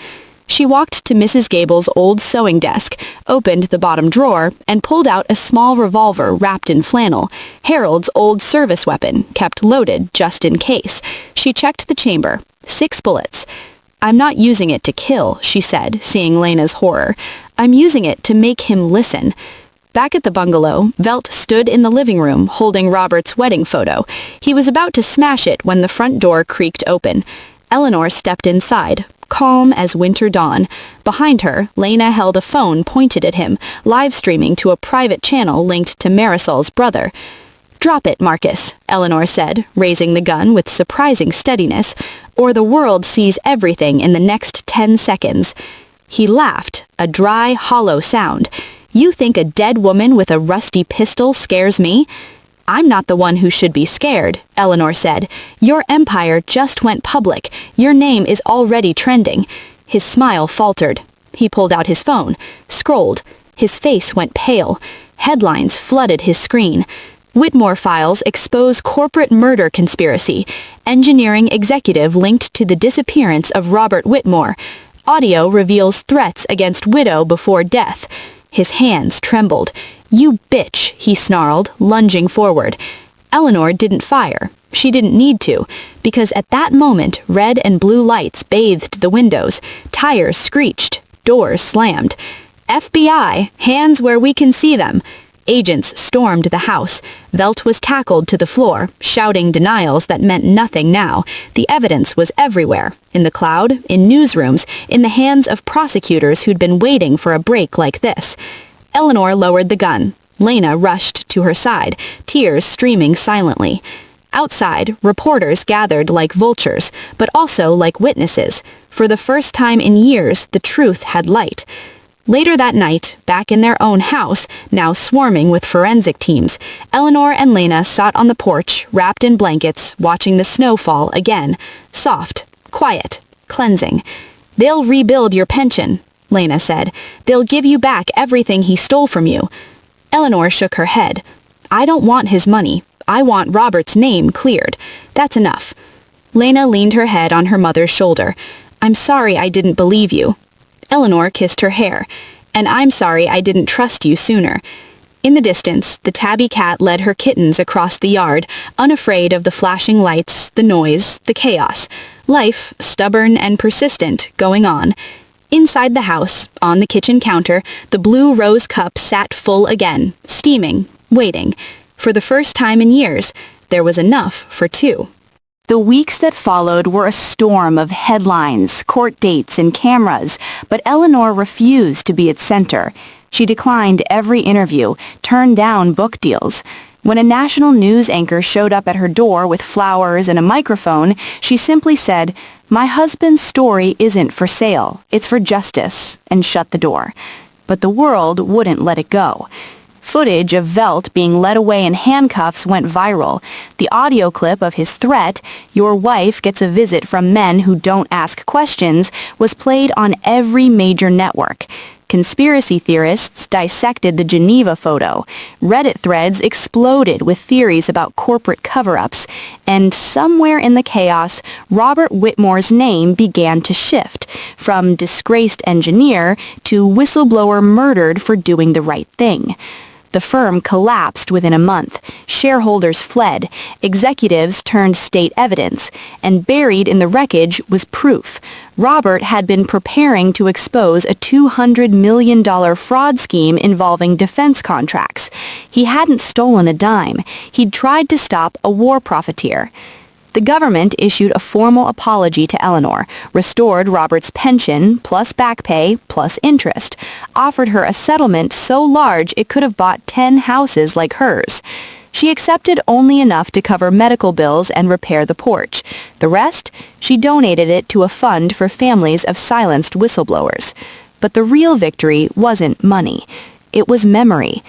She walked to Mrs. Gable's old sewing desk, opened the bottom drawer, and pulled out a small revolver wrapped in flannel, Harold's old service weapon, kept loaded just in case. She checked the chamber. 6 bullets. "I'm not using it to kill," she said, seeing Lena's horror. "I'm using it to make him listen." Back at the bungalow, Velt stood in the living room, holding Robert's wedding photo. He was about to smash it when the front door creaked open. Eleanor stepped inside, calm as winter dawn. Behind her, Lena held a phone pointed at him, live streaming to a private channel linked to Marisol's brother. "Drop it, Marcus," Eleanor said, raising the gun with surprising steadiness, "or the world sees everything in the next 10 seconds. He laughed, a dry, hollow sound. "You think a dead woman with a rusty pistol scares me?" "I'm not the one who should be scared," Eleanor said. "Your empire just went public. Your name is already trending." His smile faltered. He pulled out his phone, scrolled. His face went pale. Headlines flooded his screen. Whitmore files expose corporate murder conspiracy. Engineering executive linked to the disappearance of Robert Whitmore. Audio reveals threats against widow before death. His hands trembled. "You bitch," he snarled, lunging forward. Eleanor didn't fire. She didn't need to, because at that moment red and blue lights bathed the windows. Tires screeched. Doors slammed. "FBI, hands where we can see them." Agents stormed the house. Velt was tackled to the floor, shouting denials that meant nothing now. The evidence was everywhere. In the cloud, in newsrooms, in the hands of prosecutors who'd been waiting for a break like this. Eleanor lowered the gun. Lena rushed to her side, tears streaming silently. Outside, reporters gathered like vultures, but also like witnesses. For the first time in years, the truth had light. Later that night, back in their own house, now swarming with forensic teams, Eleanor and Lena sat on the porch, wrapped in blankets, watching the snow fall again. Soft, quiet, cleansing. "They'll rebuild your pension," Lena said. "They'll give you back everything he stole from you." Eleanor shook her head. "I don't want his money. I want Robert's name cleared. That's enough." Lena leaned her head on her mother's shoulder. "I'm sorry I didn't believe you." Eleanor kissed her hair. "And I'm sorry I didn't trust you sooner." In the distance, the tabby cat led her kittens across the yard, unafraid of the flashing lights, the noise, the chaos. Life, stubborn and persistent, going on. Inside the house, on the kitchen counter, the blue rose cup sat full again, steaming, waiting. For the first time in years, there was enough for two. The weeks that followed were a storm of headlines, court dates, and cameras, but Eleanor refused to be its center. She declined every interview, turned down book deals. When a national news anchor showed up at her door with flowers and a microphone, she simply said, "My husband's story isn't for sale, it's for justice," and shut the door. But the world wouldn't let it go. Footage of Velt being led away in handcuffs went viral. The audio clip of his threat, "Your wife gets a visit from men who don't ask questions," was played on every major network. Conspiracy theorists dissected the Geneva photo. Reddit threads exploded with theories about corporate cover-ups. And somewhere in the chaos, Robert Whitmore's name began to shift, from disgraced engineer to whistleblower murdered for doing the right thing. The firm collapsed within a month. Shareholders fled. Executives turned state evidence. And buried in the wreckage was proof. Robert had been preparing to expose a $200 million fraud scheme involving defense contracts. He hadn't stolen a dime. He'd tried to stop a war profiteer. The government issued a formal apology to Eleanor, restored Robert's pension, plus back pay, plus interest, offered her a settlement so large it could have bought 10 houses like hers. She accepted only enough to cover medical bills and repair the porch. The rest, she donated it to a fund for families of silenced whistleblowers. But the real victory wasn't money. It was memory.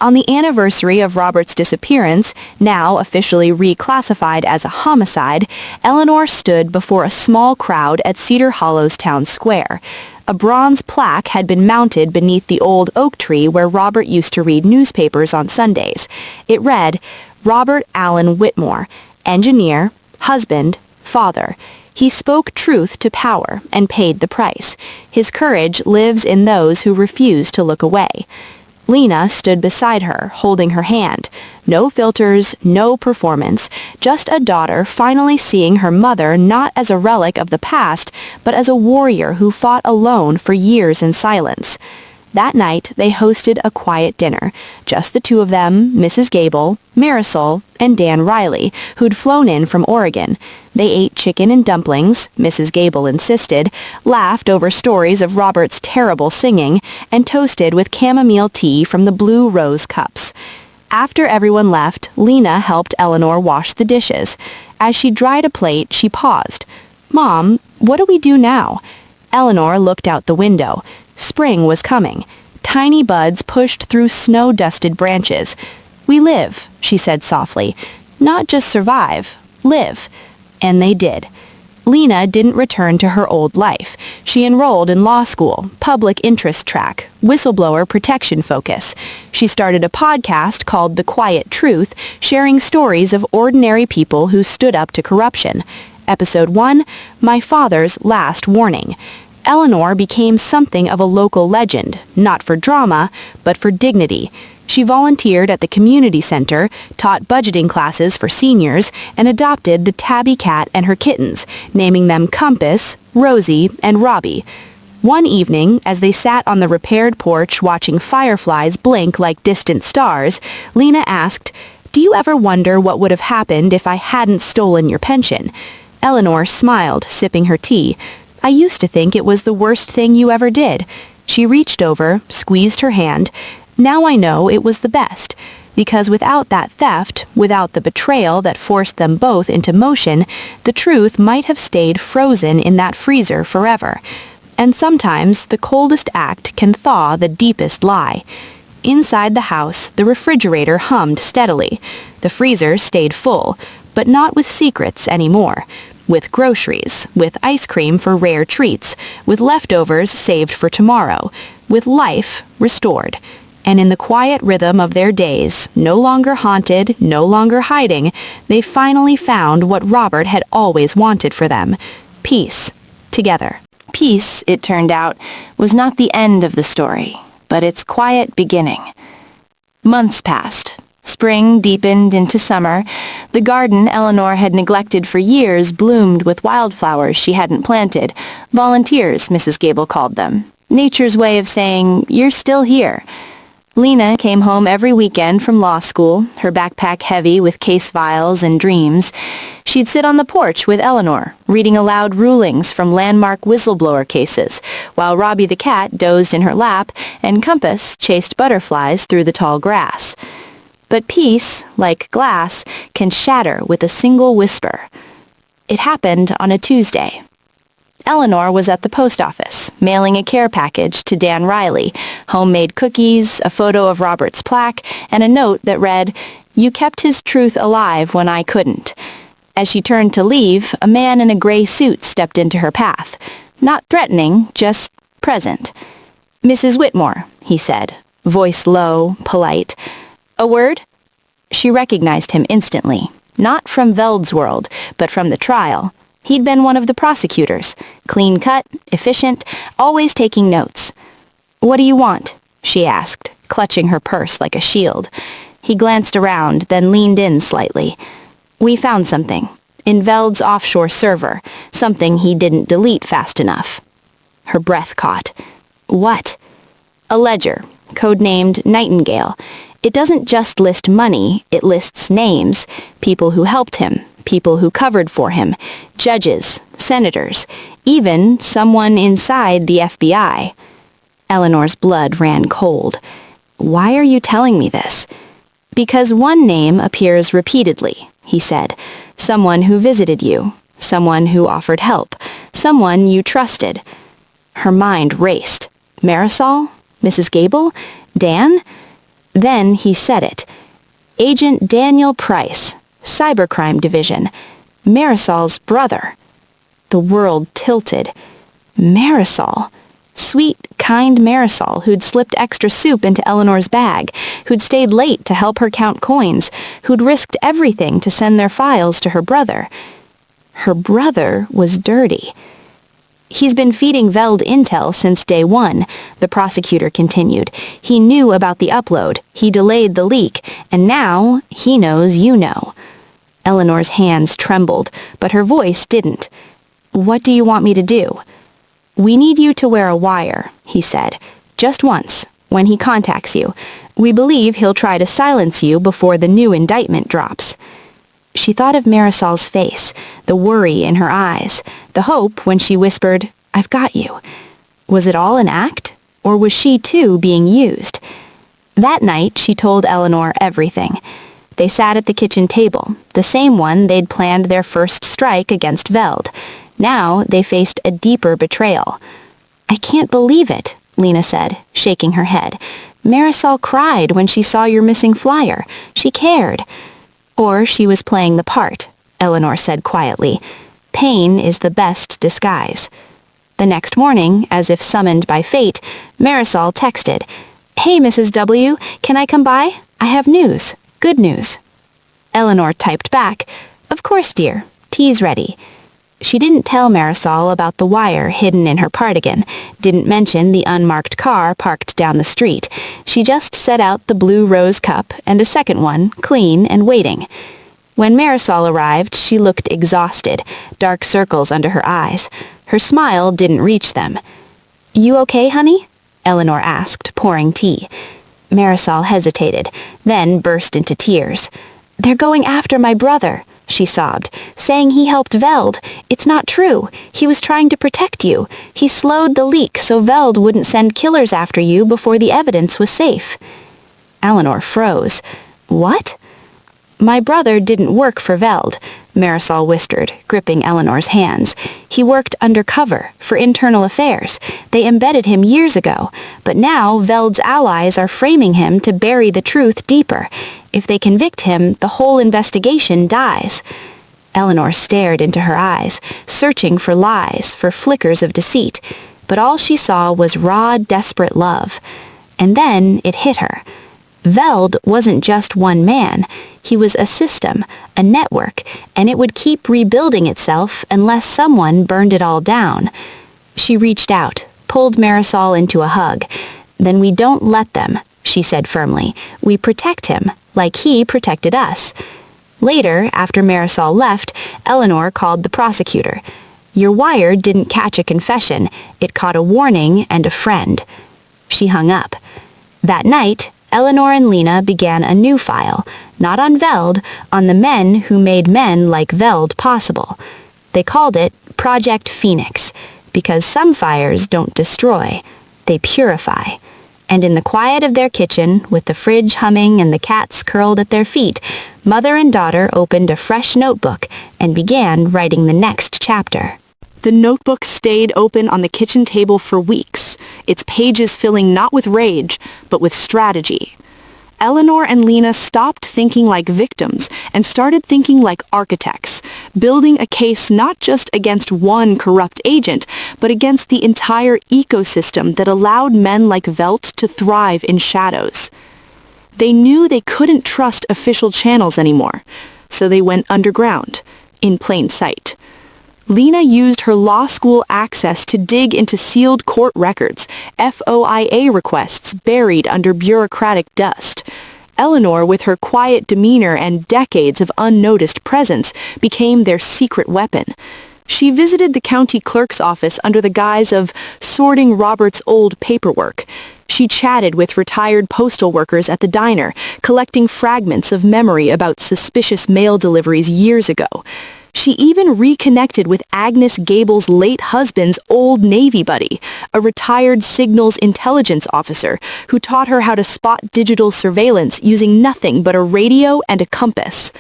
On the anniversary of Robert's disappearance, now officially reclassified as a homicide, Eleanor stood before a small crowd at Cedar Hollow's town square. A bronze plaque had been mounted beneath the old oak tree where Robert used to read newspapers on Sundays. It read, "Robert Allen Whitmore, engineer, husband, father. He spoke truth to power and paid the price. His courage lives in those who refuse to look away." Lena stood beside her, holding her hand. No filters, no performance, just a daughter finally seeing her mother not as a relic of the past, but as a warrior who fought alone for years in silence. That night, they hosted a quiet dinner. Just the two of them, Mrs. Gable, Marisol, and Dan Riley, who'd flown in from Oregon. They ate chicken and dumplings, Mrs. Gable insisted, laughed over stories of Robert's terrible singing, and toasted with chamomile tea from the blue rose cups. After everyone left, Lena helped Eleanor wash the dishes. As she dried a plate, she paused. "Mom, what do we do now?" Eleanor looked out the window. Spring was coming. Tiny buds pushed through snow-dusted branches. "We live," she said softly. "Not just survive, live." And they did. Lena didn't return to her old life. She enrolled in law school, public interest track, whistleblower protection focus. She started a podcast called The Quiet Truth, sharing stories of ordinary people who stood up to corruption. Episode 1, My Father's Last Warning. Eleanor became something of a local legend, not for drama, but for dignity. She volunteered at the community center, taught budgeting classes for seniors, and adopted the tabby cat and her kittens, naming them Compass, Rosie, and Robbie. One evening, as they sat on the repaired porch watching fireflies blink like distant stars, Lena asked, "Do you ever wonder what would have happened if I hadn't stolen your pension?" Eleanor smiled, sipping her tea. "I used to think it was the worst thing you ever did." She reached over, squeezed her hand. "Now I know it was the best. Because without that theft, without the betrayal that forced them both into motion, the truth might have stayed frozen in that freezer forever. And sometimes the coldest act can thaw the deepest lie." Inside the house, the refrigerator hummed steadily. The freezer stayed full, but not with secrets anymore. With groceries, with ice cream for rare treats, with leftovers saved for tomorrow, with life restored. And in the quiet rhythm of their days, no longer haunted, no longer hiding, they finally found what Robert had always wanted for them: peace, together. Peace, it turned out, was not the end of the story, but its quiet beginning. Months passed. Spring deepened into summer. The garden Eleanor had neglected for years bloomed with wildflowers she hadn't planted. Volunteers, Mrs. Gable called them. Nature's way of saying, "You're still here." Lena came home every weekend from law school, her backpack heavy with case files and dreams. She'd sit on the porch with Eleanor, reading aloud rulings from landmark whistleblower cases, while Robbie the cat dozed in her lap and Compass chased butterflies through the tall grass. But peace, like glass, can shatter with a single whisper. It happened on a Tuesday. Eleanor was at the post office, mailing a care package to Dan Riley, homemade cookies, a photo of Robert's plaque, and a note that read, "You kept his truth alive when I couldn't." As she turned to leave, a man in a gray suit stepped into her path. Not threatening, just present. "Mrs. Whitmore," he said, voice low, polite. "A word?" She recognized him instantly, not from Veld's world, but from the trial. He'd been one of the prosecutors, clean-cut, efficient, always taking notes. "What do you want?" she asked, clutching her purse like a shield. He glanced around, then leaned in slightly. "We found something. In Veld's offshore server. Something he didn't delete fast enough." Her breath caught. "What?" "A ledger, codenamed Nightingale. It doesn't just list money, it lists names, people who helped him, people who covered for him, judges, senators, even someone inside the FBI. Eleanor's blood ran cold. "Why are you telling me this?" "Because one name appears repeatedly," he said. "Someone who visited you, someone who offered help, someone you trusted." Her mind raced. Marisol? Mrs. Gable? Dan? Then he said it. Agent Daniel Price, Cybercrime Division, Marisol's brother. The world tilted. Marisol. Sweet, kind Marisol, who'd slipped extra soup into Eleanor's bag, who'd stayed late to help her count coins, who'd risked everything to send their files to her brother. Her brother was dirty. "He's been feeding Veld intel since day one," the prosecutor continued. "He knew about the upload, he delayed the leak, and now he knows you know." Eleanor's hands trembled, but her voice didn't. "What do you want me to do?" "We need you to wear a wire," he said. "Just once, when he contacts you. We believe he'll try to silence you before the new indictment drops." She thought of Marisol's face, the worry in her eyes, the hope when she whispered, "I've got you." Was it all an act? Or was she too being used? That night she told Eleanor everything. They sat at the kitchen table, the same one they'd planned their first strike against Veld. Now they faced a deeper betrayal. "I can't believe it," Lena said, shaking her head. "Marisol cried when she saw your missing flyer. She cared." "Or she was playing the part," Eleanor said quietly. "Pain is the best disguise." The next morning, as if summoned by fate, Marisol texted, "Hey, Mrs. W., can I come by? I have news. Good news." Eleanor typed back, "Of course, dear. Tea's ready." She didn't tell Marisol about the wire hidden in her cardigan, didn't mention the unmarked car parked down the street. She just set out the blue rose cup and a second one, clean and waiting. When Marisol arrived, she looked exhausted, dark circles under her eyes. Her smile didn't reach them. You okay, honey? Eleanor asked, pouring tea. Marisol hesitated, then burst into tears. They're going after my brother, she sobbed, saying he helped Veld. It's not true. He was trying to protect you. He slowed the leak so Veld wouldn't send killers after you before the evidence was safe. Eleanor froze. What? My brother didn't work for Veld, Marisol whispered, gripping Eleanor's hands. He worked undercover for internal affairs. They embedded him years ago, but now Veld's allies are framing him to bury the truth deeper. If they convict him, the whole investigation dies. Eleanor stared into her eyes, searching for lies, for flickers of deceit, but all she saw was raw, desperate love. And then it hit her. Veld wasn't just one man. He was a system, a network, and it would keep rebuilding itself unless someone burned it all down. She reached out, pulled Marisol into a hug. Then we don't let them, she said firmly. We protect him, like he protected us. Later, after Marisol left, Eleanor called the prosecutor. Your wire didn't catch a confession. It caught a warning and a friend. She hung up. That night, Eleanor and Lena began a new file, not on Veld, on the men who made men like Veld possible. They called it Project Phoenix, because some fires don't destroy, they purify. And in the quiet of their kitchen, with the fridge humming and the cats curled at their feet, mother and daughter opened a fresh notebook and began writing the next chapter. The notebook stayed open on the kitchen table for weeks, its pages filling not with rage, but with strategy. Eleanor and Lena stopped thinking like victims and started thinking like architects, building a case not just against one corrupt agent, but against the entire ecosystem that allowed men like Veld to thrive in shadows. They knew they couldn't trust official channels anymore, so they went underground, in plain sight. Lena used her law school access to dig into sealed court records, FOIA requests buried under bureaucratic dust. Eleanor, with her quiet demeanor and decades of unnoticed presence, became their secret weapon. She visited the county clerk's office under the guise of sorting Robert's old paperwork. She chatted with retired postal workers at the diner, collecting fragments of memory about suspicious mail deliveries years ago. She even reconnected with Agnes Gable's late husband's old Navy buddy, a retired signals intelligence officer who taught her how to spot digital surveillance using nothing but a radio and a compass.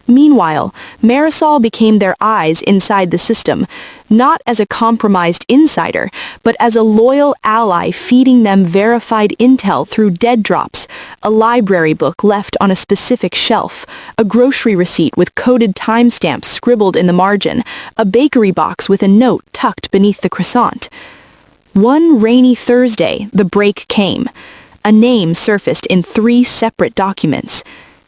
Meanwhile, Marisol became their eyes inside the system, not as a compromised insider, but as a loyal ally feeding them verified intel through dead drops, a library book left on a specific shelf, a grocery receipt with coded timestamps scribbled in the margin, a bakery box with a note tucked beneath the croissant. One rainy Thursday, the break came. A name surfaced in 3 separate documents.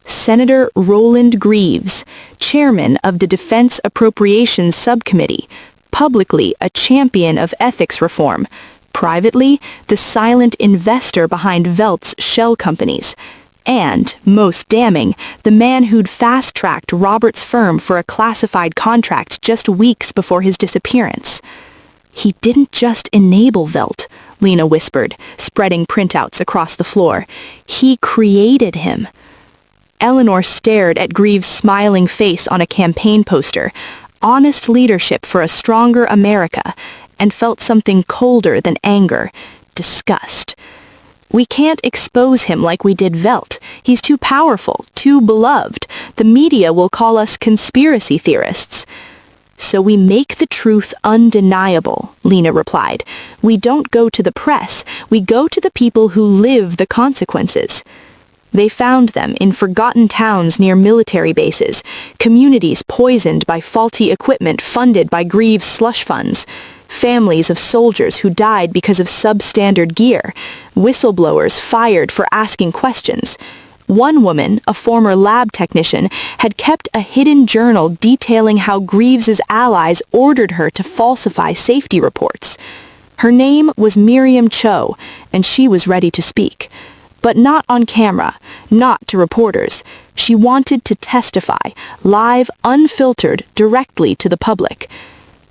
Senator Roland Greaves, chairman of the Defense Appropriations Subcommittee, publicly a champion of ethics reform, privately the silent investor behind Veld's shell companies, and, most damning, the man who'd fast-tracked Robert's firm for a classified contract just weeks before his disappearance. He didn't just enable Veld, Lena whispered, spreading printouts across the floor. He created him. Eleanor stared at Greaves' smiling face on a campaign poster, honest leadership for a stronger America, and felt something colder than anger, disgust. We can't expose him like we did Veld. He's too powerful, too beloved. The media will call us conspiracy theorists. So we make the truth undeniable, Lena replied. We don't go to the press. We go to the people who live the consequences. They found them in forgotten towns near military bases, communities poisoned by faulty equipment funded by Greaves' slush funds, families of soldiers who died because of substandard gear, whistleblowers fired for asking questions. One woman, a former lab technician, had kept a hidden journal detailing how Greaves' allies ordered her to falsify safety reports. Her name was Miriam Cho, and she was ready to speak. But not on camera, not to reporters. She wanted to testify, live, unfiltered, directly to the public.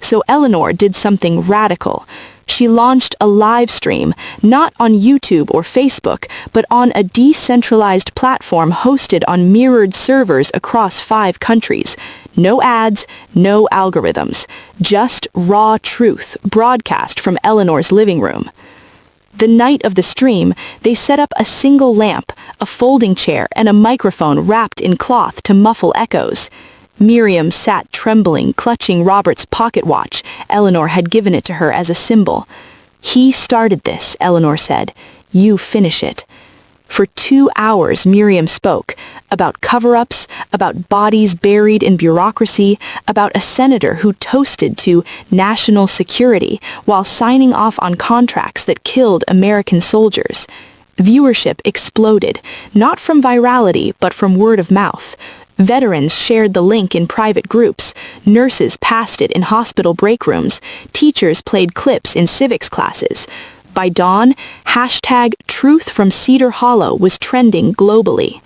So Eleanor did something radical. She launched a live stream, not on YouTube or Facebook, but on a decentralized platform hosted on mirrored servers across 5 countries. No ads, no algorithms, just raw truth broadcast from Eleanor's living room. The night of the stream, they set up a single lamp, a folding chair, and a microphone wrapped in cloth to muffle echoes. Miriam sat trembling, clutching Robert's pocket watch. Eleanor had given it to her as a symbol. "He started this," Eleanor said. "You finish it." For 2 hours, Miriam spoke about cover-ups, about bodies buried in bureaucracy, about a senator who toasted to national security while signing off on contracts that killed American soldiers. Viewership exploded, not from virality, but from word of mouth. Veterans shared the link in private groups, nurses passed it in hospital break rooms, teachers played clips in civics classes. By dawn, hashtag Truth from Cedar Hollow was trending globally.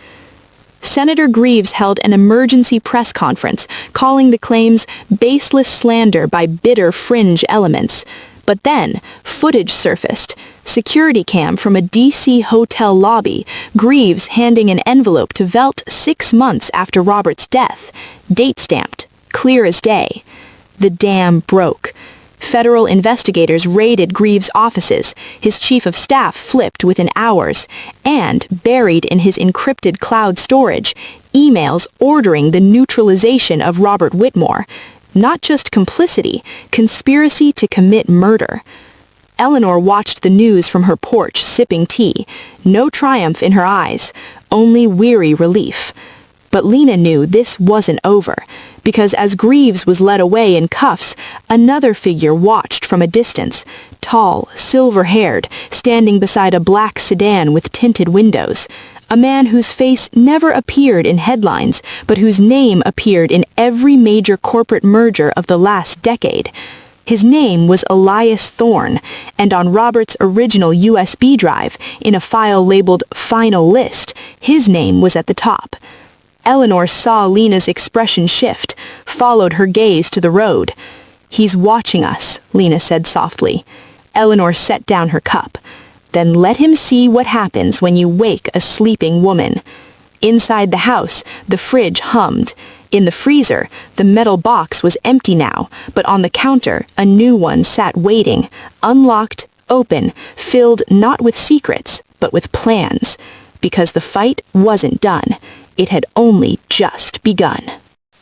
Senator Greaves held an emergency press conference calling the claims baseless slander by bitter fringe elements. But then, footage surfaced. Security cam from a D.C. hotel lobby, Greaves handing an envelope to Velt 6 months after Robert's death. Date stamped, clear as day. The dam broke. Federal investigators raided Greaves' offices. His chief of staff flipped within hours. And, buried in his encrypted cloud storage, emails ordering the neutralization of Robert Whitmore. Not just complicity, conspiracy to commit murder. Eleanor watched the news from her porch, sipping tea. No triumph in her eyes, only weary relief. But Lena knew this wasn't over, because as Greaves was led away in cuffs, another figure watched from a distance, tall, silver-haired, standing beside a black sedan with tinted windows. A man whose face never appeared in headlines, but whose name appeared in every major corporate merger of the last decade. His name was Elias Thorne, and on Robert's original USB drive, in a file labeled Final List, his name was at the top. Eleanor saw Lena's expression shift, followed her gaze to the road. "He's watching us," Lena said softly. Eleanor set down her cup. "Then let him see what happens when you wake a sleeping woman." Inside the house, the fridge hummed. In the freezer, the metal box was empty now, but on the counter, a new one sat waiting, unlocked, open, filled not with secrets, but with plans. Because the fight wasn't done. It had only just begun.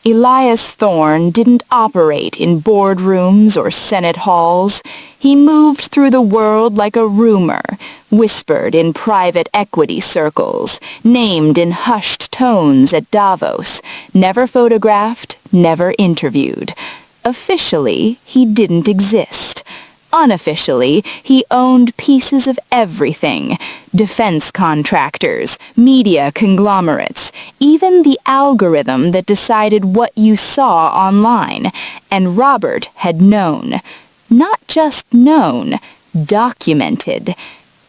Elias Thorne didn't operate in boardrooms or Senate halls. He moved through the world like a rumor, whispered in private equity circles, named in hushed tones at Davos, never photographed, never interviewed. Officially, he didn't exist. Unofficially, he owned pieces of everything. Defense contractors, media conglomerates, even the algorithm that decided what you saw online. And Robert had known. Not just known, documented.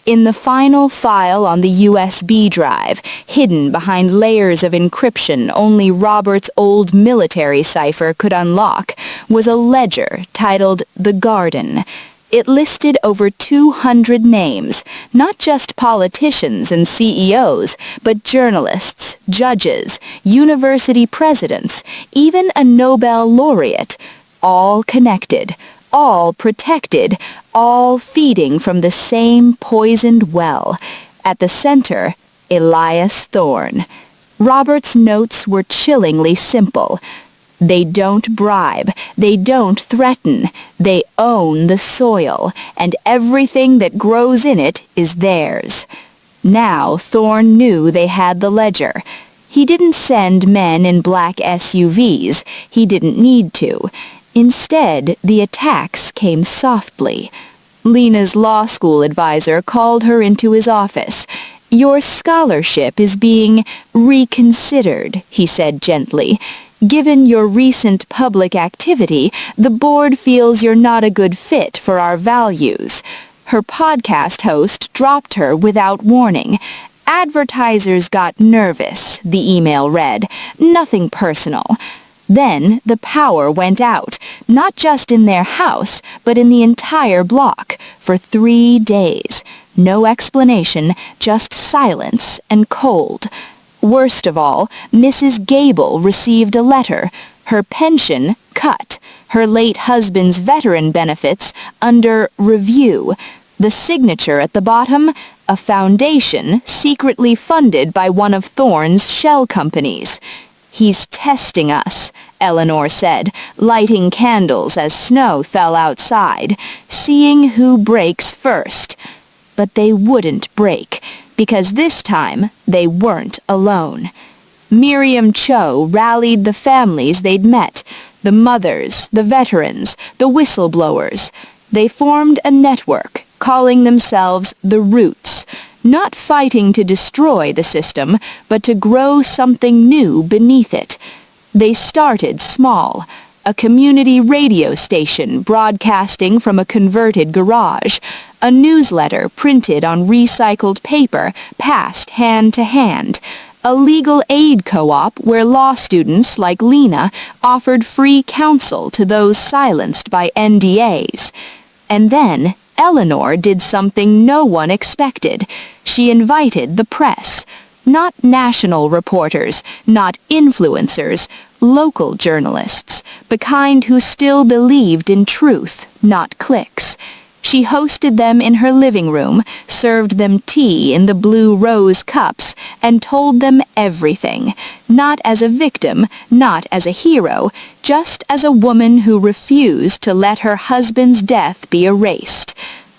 In the final file on the USB drive, hidden behind layers of encryption only Robert's old military cipher could unlock, was a ledger titled The Garden. It listed over 200 names, not just politicians and CEOs, but journalists, judges, university presidents, even a Nobel laureate, all connected, all protected, all feeding from the same poisoned well. At the center, Elias Thorne. Robert's notes were chillingly simple. They don't bribe, they don't threaten, they own the soil, and everything that grows in it is theirs. Now Thorne knew they had the ledger. He didn't send men in black SUVs, he didn't need to. Instead, the attacks came softly. Lena's law school advisor called her into his office. "Your scholarship is being reconsidered," he said gently. "Given your recent public activity, the board feels you're not a good fit for our values." Her podcast host dropped her without warning. "Advertisers got nervous," the email read. "Nothing personal." Then the power went out, not just in their house, but in the entire block, for 3 days. No explanation, just silence and cold. Worst of all, Mrs. Gable received a letter. Her pension cut. Her late husband's veteran benefits under review. The signature at the bottom, a foundation secretly funded by one of Thorne's shell companies. "He's testing us," Eleanor said, lighting candles as snow fell outside, "seeing who breaks first." But they wouldn't break, because this time they weren't alone. Miriam Cho rallied the families they'd met, the mothers, the veterans, the whistleblowers. They formed a network, calling themselves the Roots, not fighting to destroy the system, but to grow something new beneath it. They started small, a community radio station broadcasting from a converted garage, a newsletter printed on recycled paper passed hand to hand, a legal aid co-op where law students like Lena offered free counsel to those silenced by NDAs. And then Eleanor did something no one expected. She invited the press. Not national reporters, not influencers, local journalists, the kind who still believed in truth, not clicks. She hosted them in her living room, served them tea in the blue rose cups, and told them everything, not as a victim, not as a hero, just as a woman who refused to let her husband's death be erased.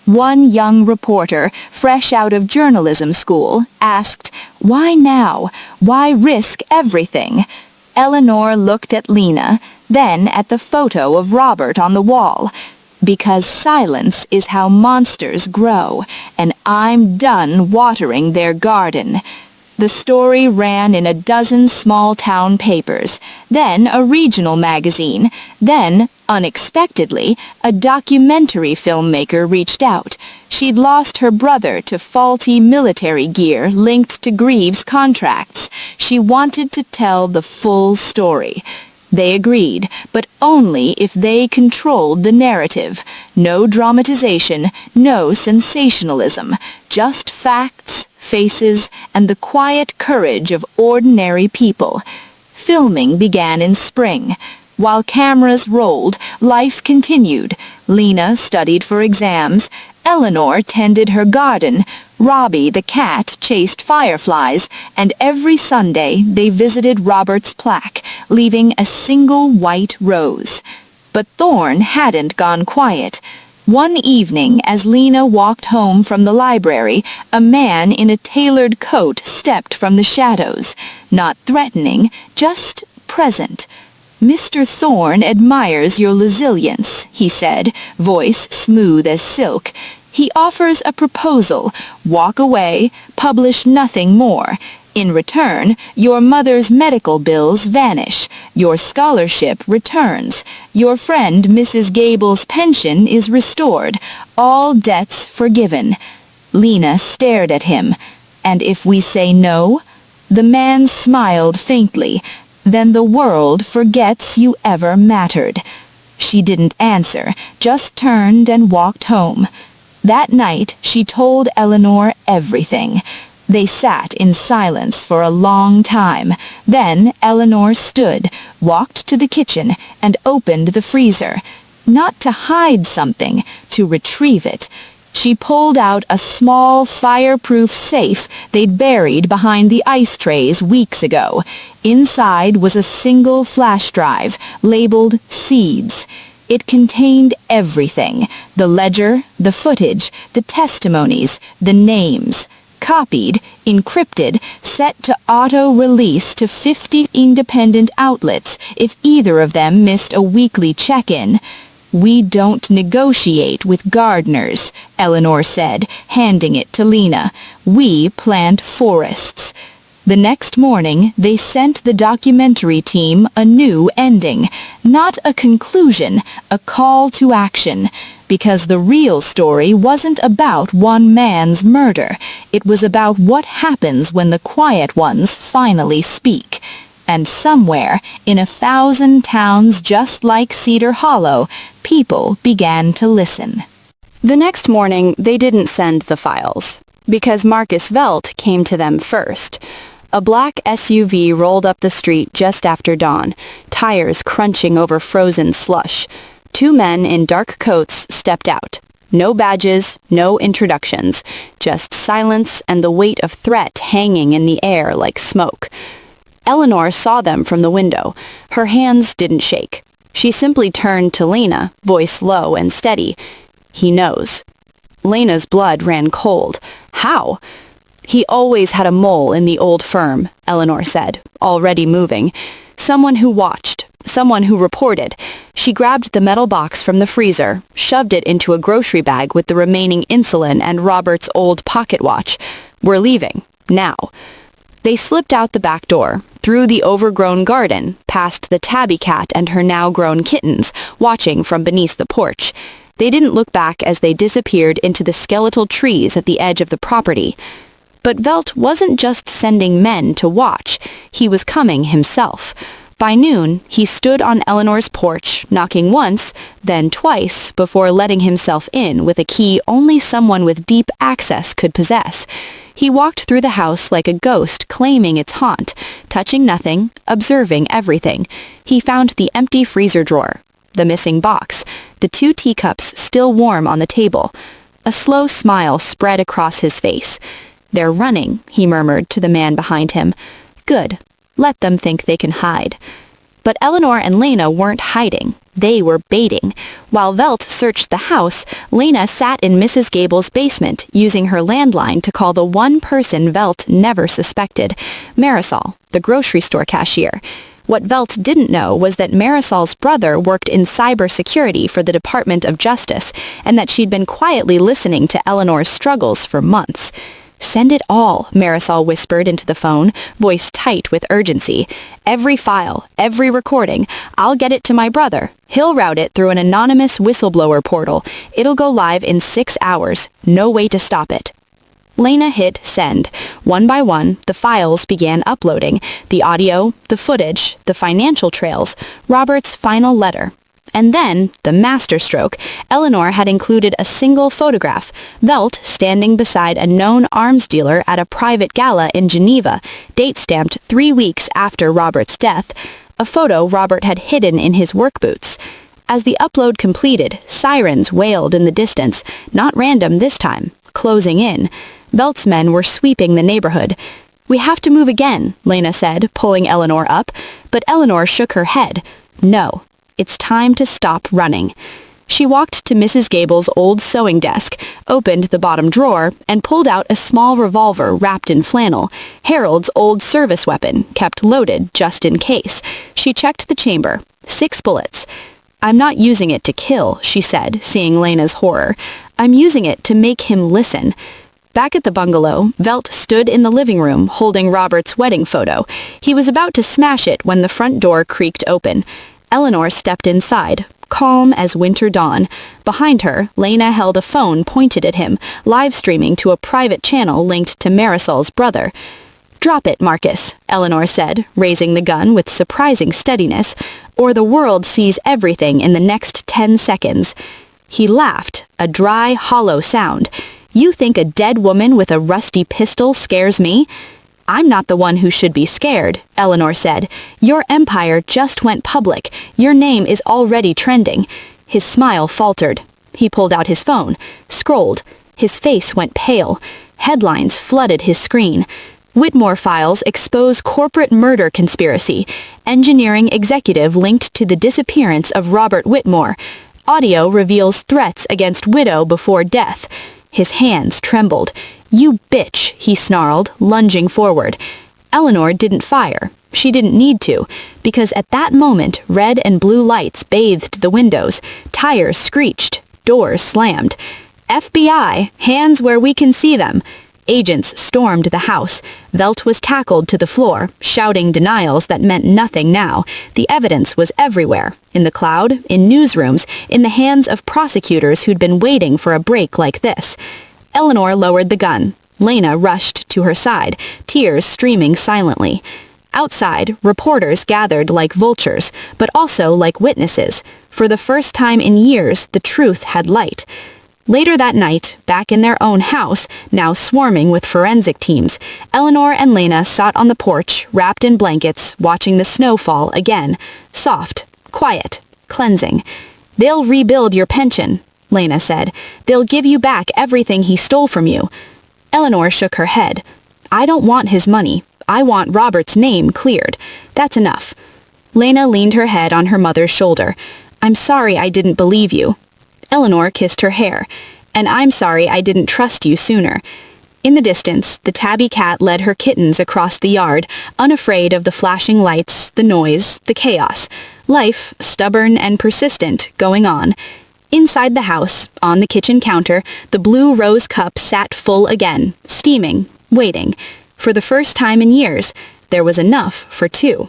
One young reporter, fresh out of journalism school, asked, "Why now? Why risk everything?" Eleanor looked at Lena, then at the photo of Robert on the wall. "Because silence is how monsters grow, and I'm done watering their garden." The story ran in a dozen small-town papers, then a regional magazine, then, unexpectedly, a documentary filmmaker reached out. She'd lost her brother to faulty military gear linked to Greaves' contracts. She wanted to tell the full story. They agreed, but only if they controlled the narrative. No dramatization, no sensationalism, just facts, faces, and the quiet courage of ordinary people. Filming began in spring. While cameras rolled, life continued. Lena studied for exams. Eleanor tended her garden. Robbie the cat chased fireflies, and every Sunday they visited Robert's plaque, leaving a single white rose. But Thorne hadn't gone quiet. One evening, as Lena walked home from the library, a man in a tailored coat stepped from the shadows, not threatening, just present. "Mr. Thorne admires your resilience," he said, voice smooth as silk. "He offers a proposal. Walk away, publish nothing more. In return, your mother's medical bills vanish. Your scholarship returns. Your friend Mrs. Gable's pension is restored. All debts forgiven." Lena stared at him. "And if we say no?" The man smiled faintly. "Then the world forgets you ever mattered." She didn't answer, just turned and walked home. That night, she told Eleanor everything. They sat in silence for a long time. Then Eleanor stood, walked to the kitchen, and opened the freezer. Not to hide something, to retrieve it. She pulled out a small fireproof safe they'd buried behind the ice trays weeks ago. Inside was a single flash drive, labeled Seeds. It contained everything: the ledger, the footage, the testimonies, the names. Copied, encrypted, set to auto-release to 50 independent outlets if either of them missed a weekly check-in. "We don't negotiate with gardeners," Eleanor said, handing it to Lena. "We plant forests." The next morning, they sent the documentary team a new ending. Not a conclusion, a call to action. Because the real story wasn't about one man's murder. It was about what happens when the quiet ones finally speak. And somewhere, in 1,000 towns just like Cedar Hollow, people began to listen. The next morning, they didn't send the files, because Marcus Velt came to them first. A black SUV rolled up the street just after dawn, tires crunching over frozen slush. 2 men in dark coats stepped out. No badges, no introductions, just silence and the weight of threat hanging in the air like smoke. Eleanor saw them from the window. Her hands didn't shake. She simply turned to Lena, voice low and steady. "He knows." Lena's blood ran cold. How? "He always had a mole in the old firm," Eleanor said, already moving. "Someone who watched. Someone who reported." She grabbed the metal box from the freezer, shoved it into a grocery bag with the remaining insulin and Robert's old pocket watch. "We're leaving. Now." They slipped out the back door, through the overgrown garden, past the tabby cat and her now-grown kittens, watching from beneath the porch. They didn't look back as they disappeared into the skeletal trees at the edge of the property. But Velt wasn't just sending men to watch. He was coming himself. By noon, he stood on Eleanor's porch, knocking once, then twice, before letting himself in with a key only someone with deep access could possess. He walked through the house like a ghost claiming its haunt, touching nothing, observing everything. He found the empty freezer drawer, the missing box, the 2 teacups still warm on the table. A slow smile spread across his face. "They're running," he murmured to the man behind him. "Good. Let them think they can hide." But Eleanor and Lena weren't hiding. They were baiting. While Velt searched the house, Lena sat in Mrs. Gable's basement, using her landline to call the one person Velt never suspected, Marisol, the grocery store cashier. What Velt didn't know was that Marisol's brother worked in cybersecurity for the Department of Justice, and that she'd been quietly listening to Eleanor's struggles for months. "Send it all," Marisol whispered into the phone, voice tight with urgency. "Every file, every recording. I'll get it to my brother. He'll route it through an anonymous whistleblower portal. It'll go live in 6 hours. No way to stop it." Lena hit send. One by one, the files began uploading. The audio, the footage, the financial trails, Robert's final letter. And then, the masterstroke, Eleanor had included a single photograph, Velt standing beside a known arms dealer at a private gala in Geneva, date-stamped 3 weeks after Robert's death, a photo Robert had hidden in his work boots. As the upload completed, sirens wailed in the distance, not random this time, closing in. Velt's men were sweeping the neighborhood. "We have to move again," Lena said, pulling Eleanor up, but Eleanor shook her head. "No. It's time to stop running." She walked to Mrs. Gable's old sewing desk, opened the bottom drawer, and pulled out a small revolver wrapped in flannel, Harold's old service weapon, kept loaded just in case. She checked the chamber. 6 bullets. "I'm not using it to kill," she said, seeing Lena's horror. "I'm using it to make him listen." Back at the bungalow, Velt stood in the living room, holding Robert's wedding photo. He was about to smash it when the front door creaked open. Eleanor stepped inside, calm as winter dawn. Behind her, Lena held a phone pointed at him, live-streaming to a private channel linked to Marisol's brother. "Drop it, Marcus," Eleanor said, raising the gun with surprising steadiness, "or the world sees everything in the next 10 seconds. He laughed, a dry, hollow sound. "You think a dead woman with a rusty pistol scares me?" "I'm not the one who should be scared," Eleanor said. "Your empire just went public. Your name is already trending." His smile faltered. He pulled out his phone, scrolled. His face went pale. Headlines flooded his screen. Whitmore files expose corporate murder conspiracy. Engineering executive linked to the disappearance of Robert Whitmore. Audio reveals threats against widow before death. His hands trembled. "You bitch," he snarled, lunging forward. Eleanor didn't fire. She didn't need to, because at that moment red and blue lights bathed the windows, tires screeched, doors slammed. "FBI, hands where we can see them." Agents stormed the house. Velt was tackled to the floor, shouting denials that meant nothing now. The evidence was everywhere, in the cloud, in newsrooms, in the hands of prosecutors who'd been waiting for a break like this. Eleanor lowered the gun. Lena rushed to her side, tears streaming silently. Outside, reporters gathered like vultures, but also like witnesses. For the first time in years, the truth had light. Later that night, back in their own house, now swarming with forensic teams, Eleanor and Lena sat on the porch, wrapped in blankets, watching the snow fall again. Soft, quiet, cleansing. "They'll rebuild your pension," Lena said. "They'll give you back everything he stole from you." Eleanor shook her head. "I don't want his money. I want Robert's name cleared. That's enough." Lena leaned her head on her mother's shoulder. "I'm sorry I didn't believe you." Eleanor kissed her hair. "And I'm sorry I didn't trust you sooner." In the distance, the tabby cat led her kittens across the yard, unafraid of the flashing lights, the noise, the chaos. Life, stubborn and persistent, going on. Inside the house, on the kitchen counter, the blue rose cup sat full again, steaming, waiting. For the first time in years, there was enough for two.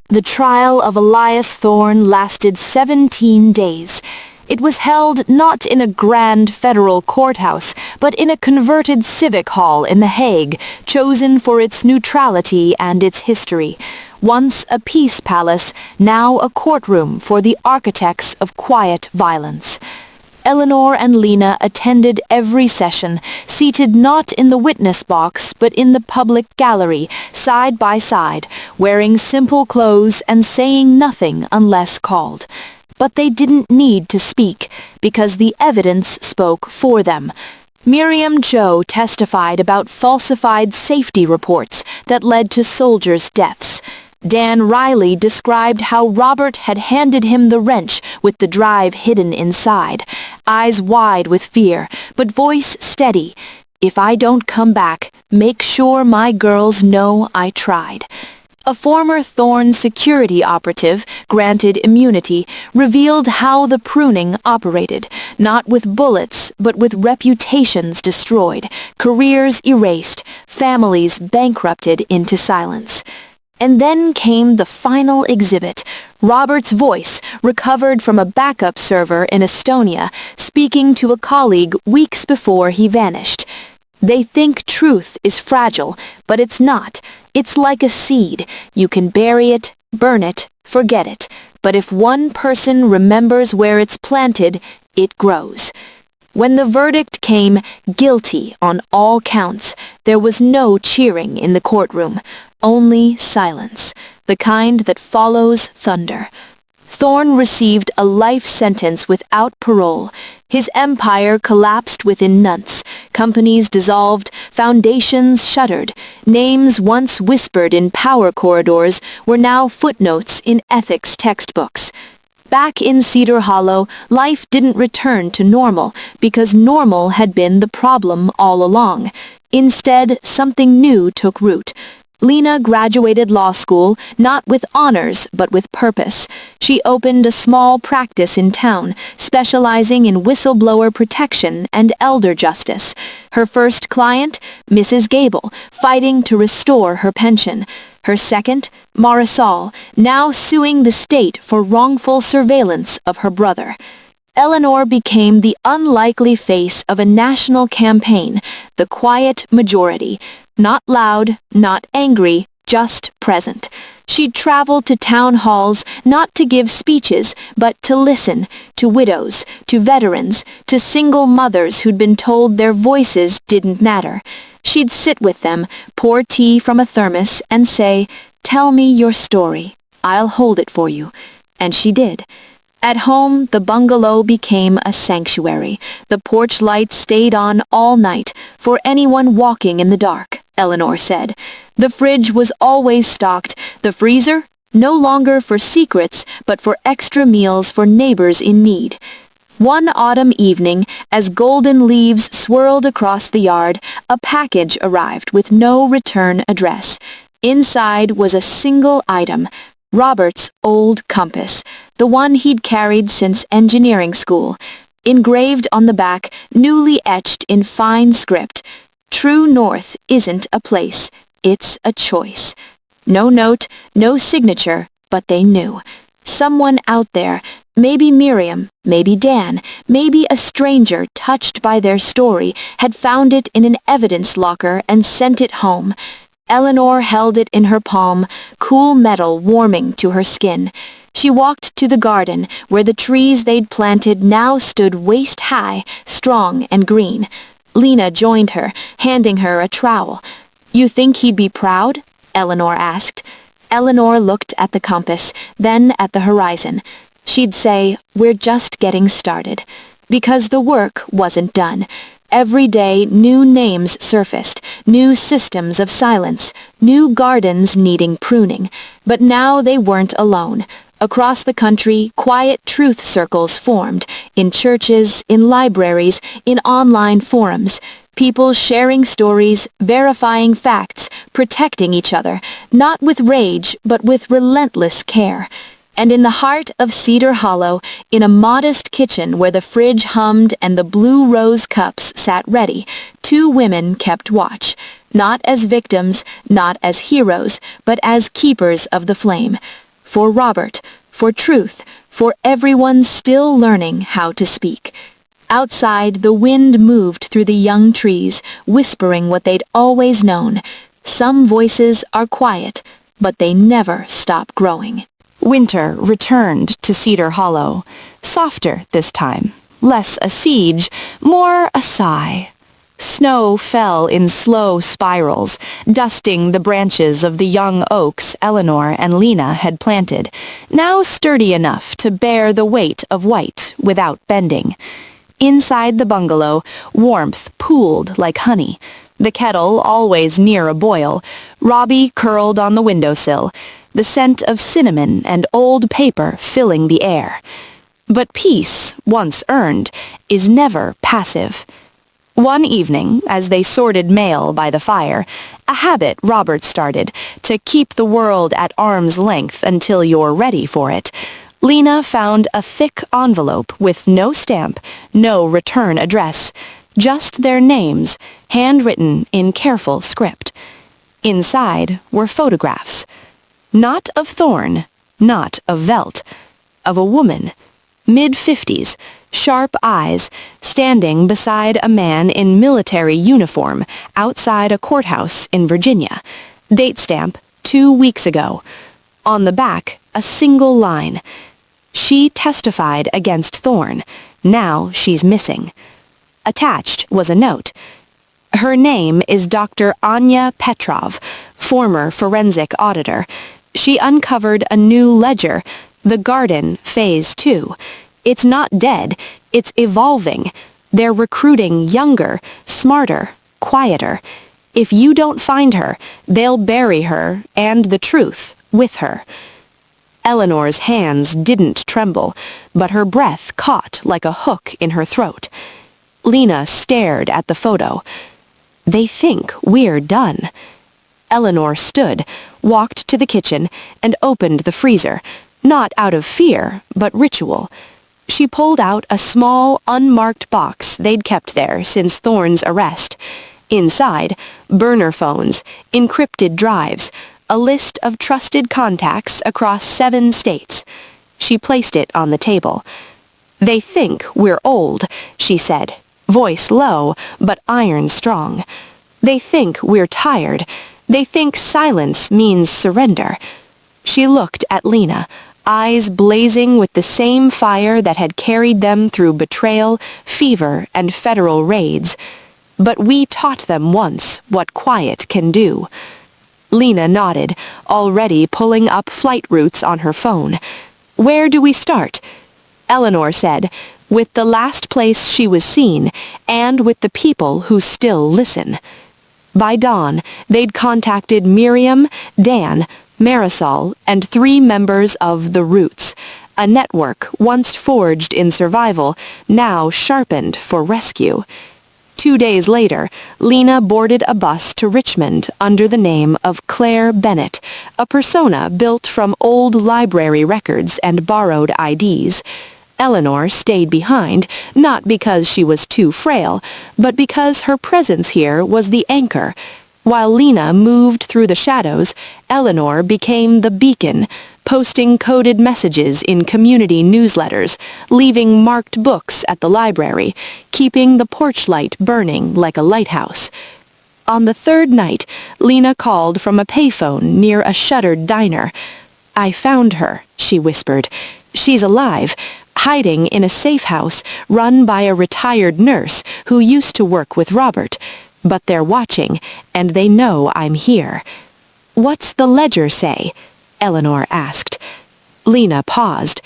The trial of Elias Thorne lasted 17 days. It was held not in a grand federal courthouse, but in a converted civic hall in The Hague, chosen for its neutrality and its history. Once a peace palace, now a courtroom for the architects of quiet violence. Eleanor and Lena attended every session, seated not in the witness box but in the public gallery, side by side, wearing simple clothes and saying nothing unless called. But they didn't need to speak, because the evidence spoke for them. Miriam Cho testified about falsified safety reports that led to soldiers' deaths. Dan Riley described how Robert had handed him the wrench with the drive hidden inside, eyes wide with fear, but voice steady. "If I don't come back, make sure my girls know I tried." A former Thorne security operative, granted immunity, revealed how the pruning operated, not with bullets, but with reputations destroyed, careers erased, families bankrupted into silence. And then came the final exhibit, Robert's voice, recovered from a backup server in Estonia, speaking to a colleague weeks before he vanished. "They think truth is fragile, but it's not. It's like a seed. You can bury it, burn it, forget it. But if one person remembers where it's planted, it grows." When the verdict came guilty on all counts, there was no cheering in the courtroom, only silence, the kind that follows thunder. Thorne received a life sentence without parole. His empire collapsed within months. Companies dissolved, foundations shuttered. Names once whispered in power corridors were now footnotes in ethics textbooks. Back in Cedar Hollow, life didn't return to normal because normal had been the problem all along. Instead, something new took root. Lena graduated law school, not with honors, but with purpose. She opened a small practice in town, specializing in whistleblower protection and elder justice. Her first client, Mrs. Gable, fighting to restore her pension. Her second, Marisol, now suing the state for wrongful surveillance of her brother. Eleanor became the unlikely face of a national campaign, the quiet majority. Not loud, not angry, just present. She'd traveled to town halls not to give speeches, but to listen, to widows, to veterans, to single mothers who'd been told their voices didn't matter. She'd sit with them, pour tea from a thermos, and say, "Tell me your story. I'll hold it for you." And she did. At home, the bungalow became a sanctuary. The porch light stayed on all night, for anyone walking in the dark, Eleanor said. The fridge was always stocked, the freezer no longer for secrets, but for extra meals for neighbors in need. One autumn evening, as golden leaves swirled across the yard, a package arrived with no return address. Inside was a single item, Robert's old compass, the one he'd carried since engineering school. Engraved on the back, newly etched in fine script, "True North isn't a place, it's a choice." No note, no signature, but they knew. Someone out there, maybe Miriam, maybe Dan, maybe a stranger touched by their story, had found it in an evidence locker and sent it home. Eleanor held it in her palm, cool metal warming to her skin. She walked to the garden, where the trees they'd planted now stood waist-high, strong and green. Lena joined her, handing her a trowel. "You think he'd be proud?" Eleanor asked. Eleanor looked at the compass, then at the horizon. She'd say, "We're just getting started." Because the work wasn't done. Every day new names surfaced, new systems of silence, new gardens needing pruning. But now they weren't alone. Across the country, quiet truth circles formed, in churches, in libraries, in online forums. People sharing stories, verifying facts, protecting each other, not with rage, but with relentless care. And in the heart of Cedar Hollow, in a modest kitchen where the fridge hummed and the blue rose cups sat ready, two women kept watch, not as victims, not as heroes, but as keepers of the flame. For Robert, for truth, for everyone still learning how to speak. Outside, the wind moved through the young trees, whispering what they'd always known. Some voices are quiet, but they never stop growing. Winter returned to Cedar Hollow, softer this time, less a siege, more a sigh. Snow fell in slow spirals, dusting the branches of the young oaks Eleanor and Lena had planted, now sturdy enough to bear the weight of white without bending. Inside the bungalow, warmth pooled like honey. The kettle always near a boil, Robbie curled on the windowsill, the scent of cinnamon and old paper filling the air. But peace, once earned, is never passive. One evening, as they sorted mail by the fire, a habit Robert started, to keep the world at arm's length until you're ready for it, Lena found a thick envelope with no stamp, no return address, just their names, handwritten in careful script. Inside were photographs. Not of Thorne, not of Velt, of a woman, mid-50s, sharp eyes, standing beside a man in military uniform outside a courthouse in Virginia. Date stamp, 2 weeks ago. On the back, a single line. She testified against Thorne. Now she's missing. Attached was a note. Her name is Dr. Anya Petrov, former forensic auditor. She uncovered a new ledger, the Garden Phase 2. It's not dead, it's evolving. They're recruiting younger, smarter, quieter. If you don't find her, they'll bury her and the truth with her. Eleanor's hands didn't tremble, but her breath caught like a hook in her throat. Lena stared at the photo. They think we're done. Eleanor stood, walked to the kitchen, and opened the freezer, not out of fear, but ritual. She pulled out a small, unmarked box they'd kept there since Thorne's arrest. Inside, burner phones, encrypted drives, a list of trusted contacts across 7 states. She placed it on the table. "They think we're old," she said, voice low, but iron strong. "They think we're tired. They think silence means surrender." She looked at Lena, eyes blazing with the same fire that had carried them through betrayal, fever, and federal raids. "But we taught them once what quiet can do." Lena nodded, already pulling up flight routes on her phone. "Where do we start?" Eleanor said, "With the last place she was seen, and with the people who still listen." By dawn, they'd contacted Miriam, Dan, Marisol, and 3 members of The Roots, a network once forged in survival, now sharpened for rescue. 2 days later, Lena boarded a bus to Richmond under the name of Claire Bennett, a persona built from old library records and borrowed IDs. Eleanor stayed behind, not because she was too frail, but because her presence here was the anchor. While Lena moved through the shadows, Eleanor became the beacon, posting coded messages in community newsletters, leaving marked books at the library, keeping the porch light burning like a lighthouse. On the third night, Lena called from a payphone near a shuttered diner. "I found her," she whispered. "She's alive, hiding in a safe house run by a retired nurse who used to work with Robert. But they're watching, and they know I'm here." "What's the ledger say?" Eleanor asked. Lena paused.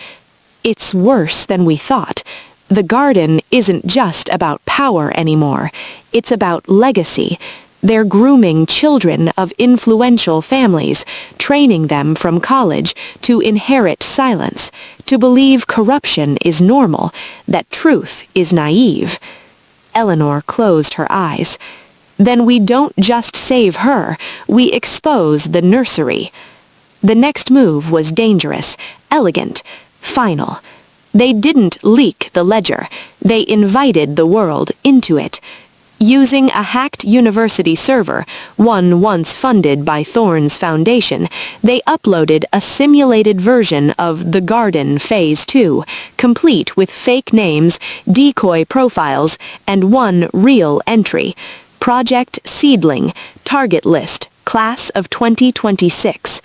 "It's worse than we thought. The garden isn't just about power anymore. It's about legacy. They're grooming children of influential families, training them from college to inherit silence, to believe corruption is normal, that truth is naive." Eleanor closed her eyes. "Then we don't just save her, we expose the nursery." The next move was dangerous, elegant, final. They didn't leak the ledger. They invited the world into it. Using a hacked university server, one once funded by Thorne's Foundation, they uploaded a simulated version of The Garden Phase 2, complete with fake names, decoy profiles, and one real entry. Project Seedling, Target List, Class of 2026.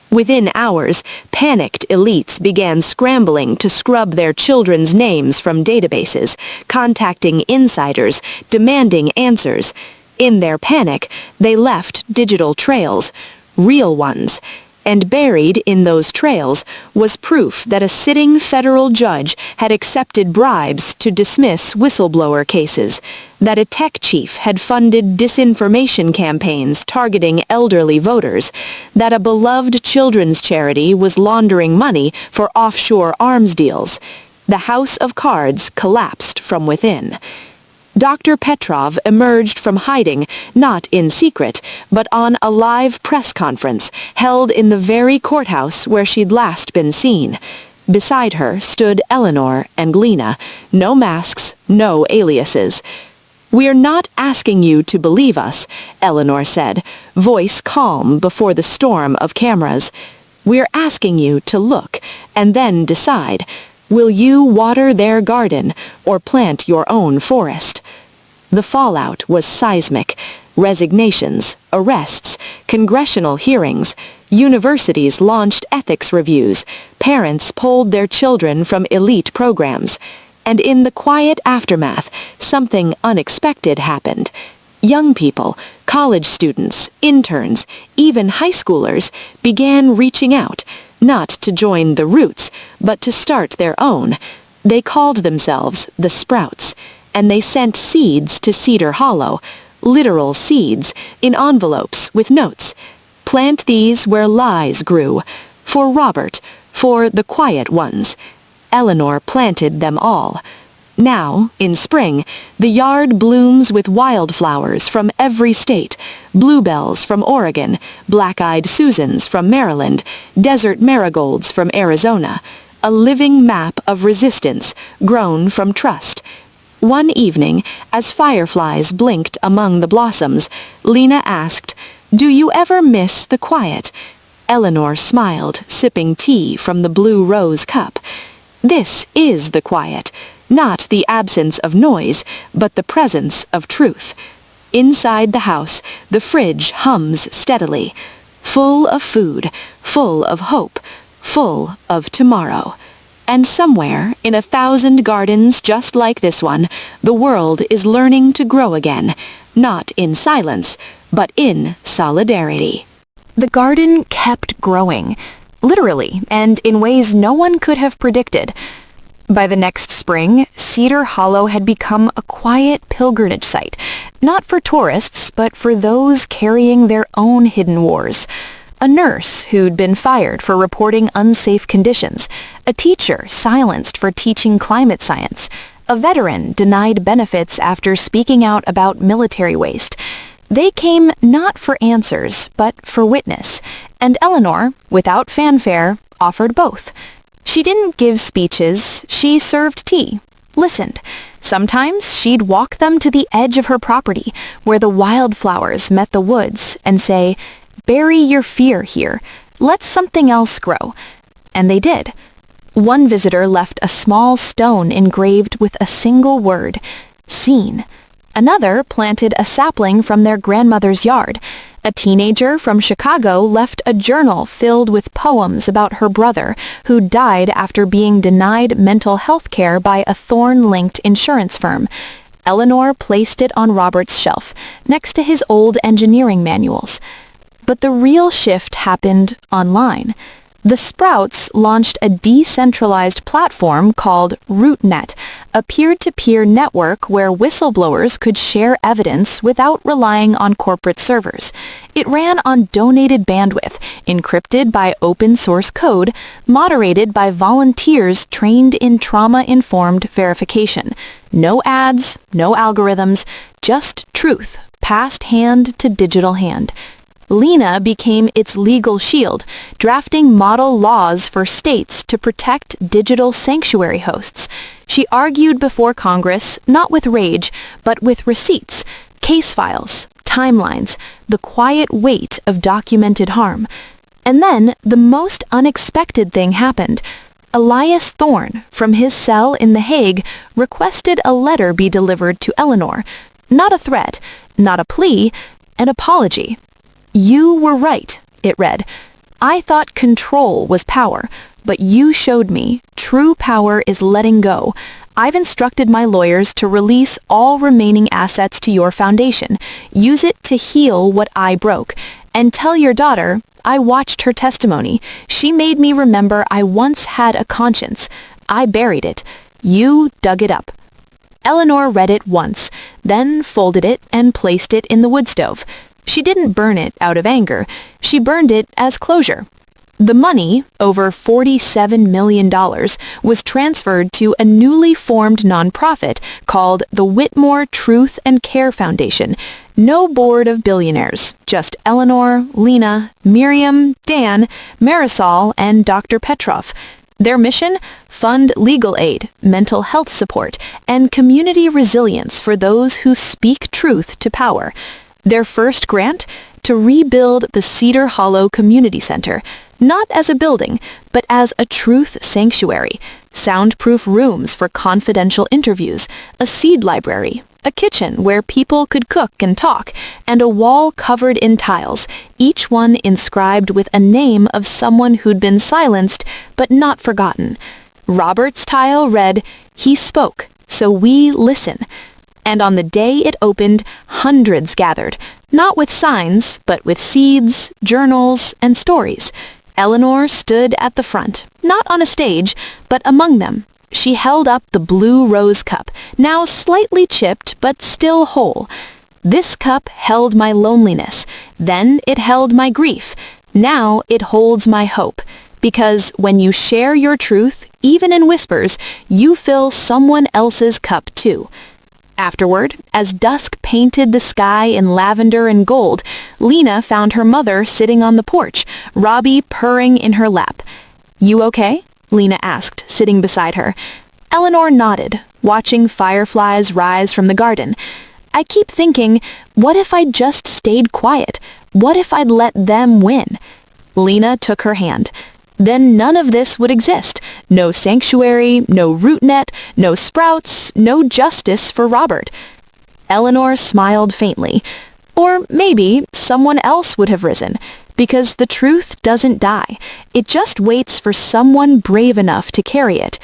Within hours, panicked elites began scrambling to scrub their children's names from databases, contacting insiders, demanding answers. In their panic, they left digital trails, real ones, and buried in those trails was proof that a sitting federal judge had accepted bribes to dismiss whistleblower cases, that a tech chief had funded disinformation campaigns targeting elderly voters, that a beloved children's charity was laundering money for offshore arms deals. The house of cards collapsed from within. Dr. Petrov emerged from hiding, not in secret, but on a live press conference held in the very courthouse where she'd last been seen. Beside her stood Eleanor and Lena, no masks, no aliases. "We're not asking you to believe us," Eleanor said, voice calm before the storm of cameras. "We're asking you to look, and then decide. Will you water their garden or plant your own forest?" The fallout was seismic. Resignations, arrests, congressional hearings, universities launched ethics reviews, parents pulled their children from elite programs. And in the quiet aftermath, something unexpected happened. Young people, college students, interns, even high schoolers began reaching out, not to join the Roots, but to start their own. They called themselves the Sprouts, and they sent seeds to Cedar Hollow, literal seeds, in envelopes with notes. "Plant these where lies grew. For Robert, for the quiet ones." Eleanor planted them all. Now, in spring, the yard blooms with wildflowers from every state, bluebells from Oregon, black-eyed Susans from Maryland, desert marigolds from Arizona, a living map of resistance grown from trust. One evening, as fireflies blinked among the blossoms, Lena asked, "Do you ever miss the quiet?" Eleanor smiled, sipping tea from the blue rose cup. "This is the quiet, not the absence of noise, but the presence of truth." Inside the house, the fridge hums steadily, full of food, full of hope, full of tomorrow. And somewhere, in 1,000 gardens just like this one, the world is learning to grow again, not in silence, but in solidarity. The garden kept growing, literally, and in ways no one could have predicted. By the next spring, Cedar Hollow had become a quiet pilgrimage site, not for tourists, but for those carrying their own hidden wars. A nurse who'd been fired for reporting unsafe conditions, a teacher silenced for teaching climate science, a veteran denied benefits after speaking out about military waste. They came not for answers, but for witness, and Eleanor, without fanfare, offered both. She didn't give speeches, she served tea, listened. Sometimes she'd walk them to the edge of her property, where the wildflowers met the woods, and say, "Bury your fear here. Let something else grow." And they did. One visitor left a small stone engraved with a single word, "Seen." Another planted a sapling from their grandmother's yard. A teenager from Chicago left a journal filled with poems about her brother, who died after being denied mental health care by a thorn-linked insurance firm. Eleanor placed it on Robert's shelf, next to his old engineering manuals. But the real shift happened online. The Sprouts launched a decentralized platform called RootNet, a peer-to-peer network where whistleblowers could share evidence without relying on corporate servers. It ran on donated bandwidth, encrypted by open-source code, moderated by volunteers trained in trauma-informed verification. No ads, no algorithms, just truth, passed hand to digital hand. Lena became its legal shield, drafting model laws for states to protect digital sanctuary hosts. She argued before Congress, not with rage, but with receipts, case files, timelines, the quiet weight of documented harm. And then the most unexpected thing happened. Elias Thorne, from his cell in The Hague, requested a letter be delivered to Eleanor. Not a threat, not a plea, an apology. "You were right," it read. "I thought control was power, but you showed me true power is letting go. I've instructed my lawyers to release all remaining assets to your foundation. Use it to heal what I broke. And tell your daughter, I watched her testimony. She made me remember I once had a conscience. I buried it. You dug it up." Eleanor read it once, then folded it and placed it in the wood stove. She didn't burn it out of anger. She burned it as closure. The money, over $47 million, was transferred to a newly formed nonprofit called the Whitmore Truth and Care Foundation. No board of billionaires, just Eleanor, Lena, Miriam, Dan, Marisol, and Dr. Petrov. Their mission? Fund legal aid, mental health support, and community resilience for those who speak truth to power. Their first grant? To rebuild the Cedar Hollow Community Center, not as a building, but as a truth sanctuary. Soundproof rooms for confidential interviews, a seed library, a kitchen where people could cook and talk, and a wall covered in tiles, each one inscribed with a name of someone who'd been silenced but not forgotten. Robert's tile read, "He spoke, so we listen." And on the day it opened, hundreds gathered, not with signs, but with seeds, journals, and stories. Eleanor stood at the front, not on a stage, but among them. She held up the blue rose cup, now slightly chipped but still whole. "This cup held my loneliness, then it held my grief, now it holds my hope. Because when you share your truth, even in whispers, you fill someone else's cup too." Afterward, as dusk painted the sky in lavender and gold, Lena found her mother sitting on the porch, Robbie purring in her lap. "You okay?" Lena asked, sitting beside her. Eleanor nodded, watching fireflies rise from the garden. "I keep thinking, what if I'd just stayed quiet? What if I'd let them win?" Lena took her hand. Then none of this would exist. No sanctuary, no RootNet, no Sprouts, no justice for Robert. Eleanor smiled faintly. Or maybe someone else would have risen, because the truth doesn't die. It just waits for someone brave enough to carry it.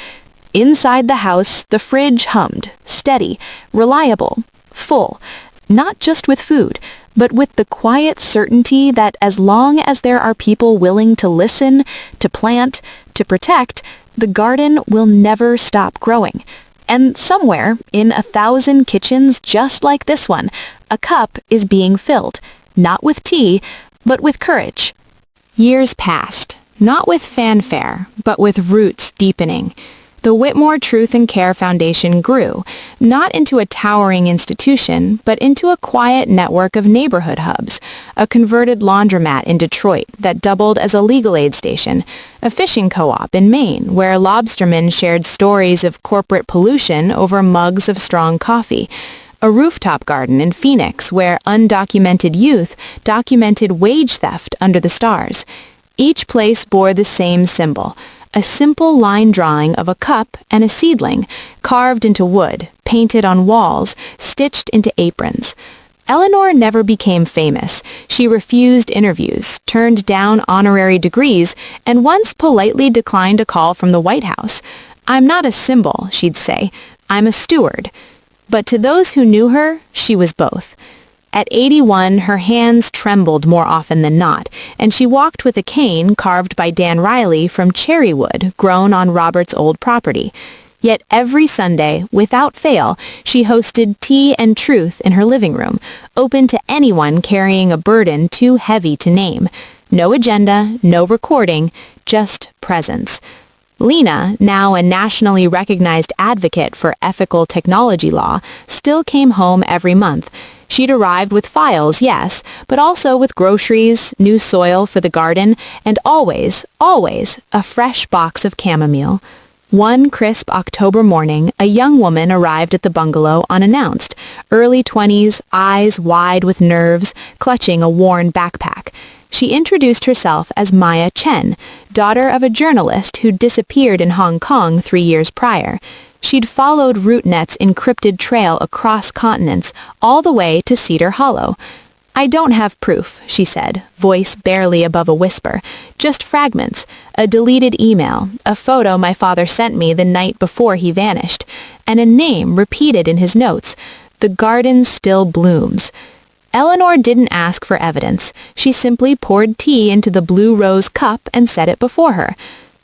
Inside the house, the fridge hummed, steady, reliable, full, not just with food, but with the quiet certainty that as long as there are people willing to listen, to plant, to protect, the garden will never stop growing. And somewhere, in 1,000 kitchens just like this one, a cup is being filled, not with tea, but with courage. Years passed, not with fanfare, but with roots deepening. The Whitmore Truth and Care Foundation grew, not into a towering institution, but into a quiet network of neighborhood hubs, a converted laundromat in Detroit that doubled as a legal aid station, a fishing co-op in Maine where lobstermen shared stories of corporate pollution over mugs of strong coffee, a rooftop garden in Phoenix where undocumented youth documented wage theft under the stars. Each place bore the same symbol, a simple line drawing of a cup and a seedling, carved into wood, painted on walls, stitched into aprons. Eleanor never became famous. She refused interviews, turned down honorary degrees, and once politely declined a call from the White House. "I'm not a symbol," she'd say. "I'm a steward." But to those who knew her, she was both. At 81, her hands trembled more often than not, and she walked with a cane carved by Dan Riley from cherry wood grown on Robert's old property. Yet every Sunday, without fail, she hosted Tea and Truth in her living room, open to anyone carrying a burden too heavy to name. No agenda, no recording, just presence. Lena, now a nationally recognized advocate for ethical technology law, still came home every month. She'd arrived with files, yes, but also with groceries, new soil for the garden, and always, always, a fresh box of chamomile. One crisp October morning, a young woman arrived at the bungalow unannounced, early 20s, eyes wide with nerves, clutching a worn backpack. She introduced herself as Maya Chen, daughter of a journalist who'd disappeared in Hong Kong 3 years prior. She'd followed RootNet's encrypted trail across continents, all the way to Cedar Hollow. "I don't have proof," she said, voice barely above a whisper. "Just fragments, a deleted email, a photo my father sent me the night before he vanished, and a name repeated in his notes. The garden still blooms." Eleanor didn't ask for evidence. She simply poured tea into the blue rose cup and set it before her.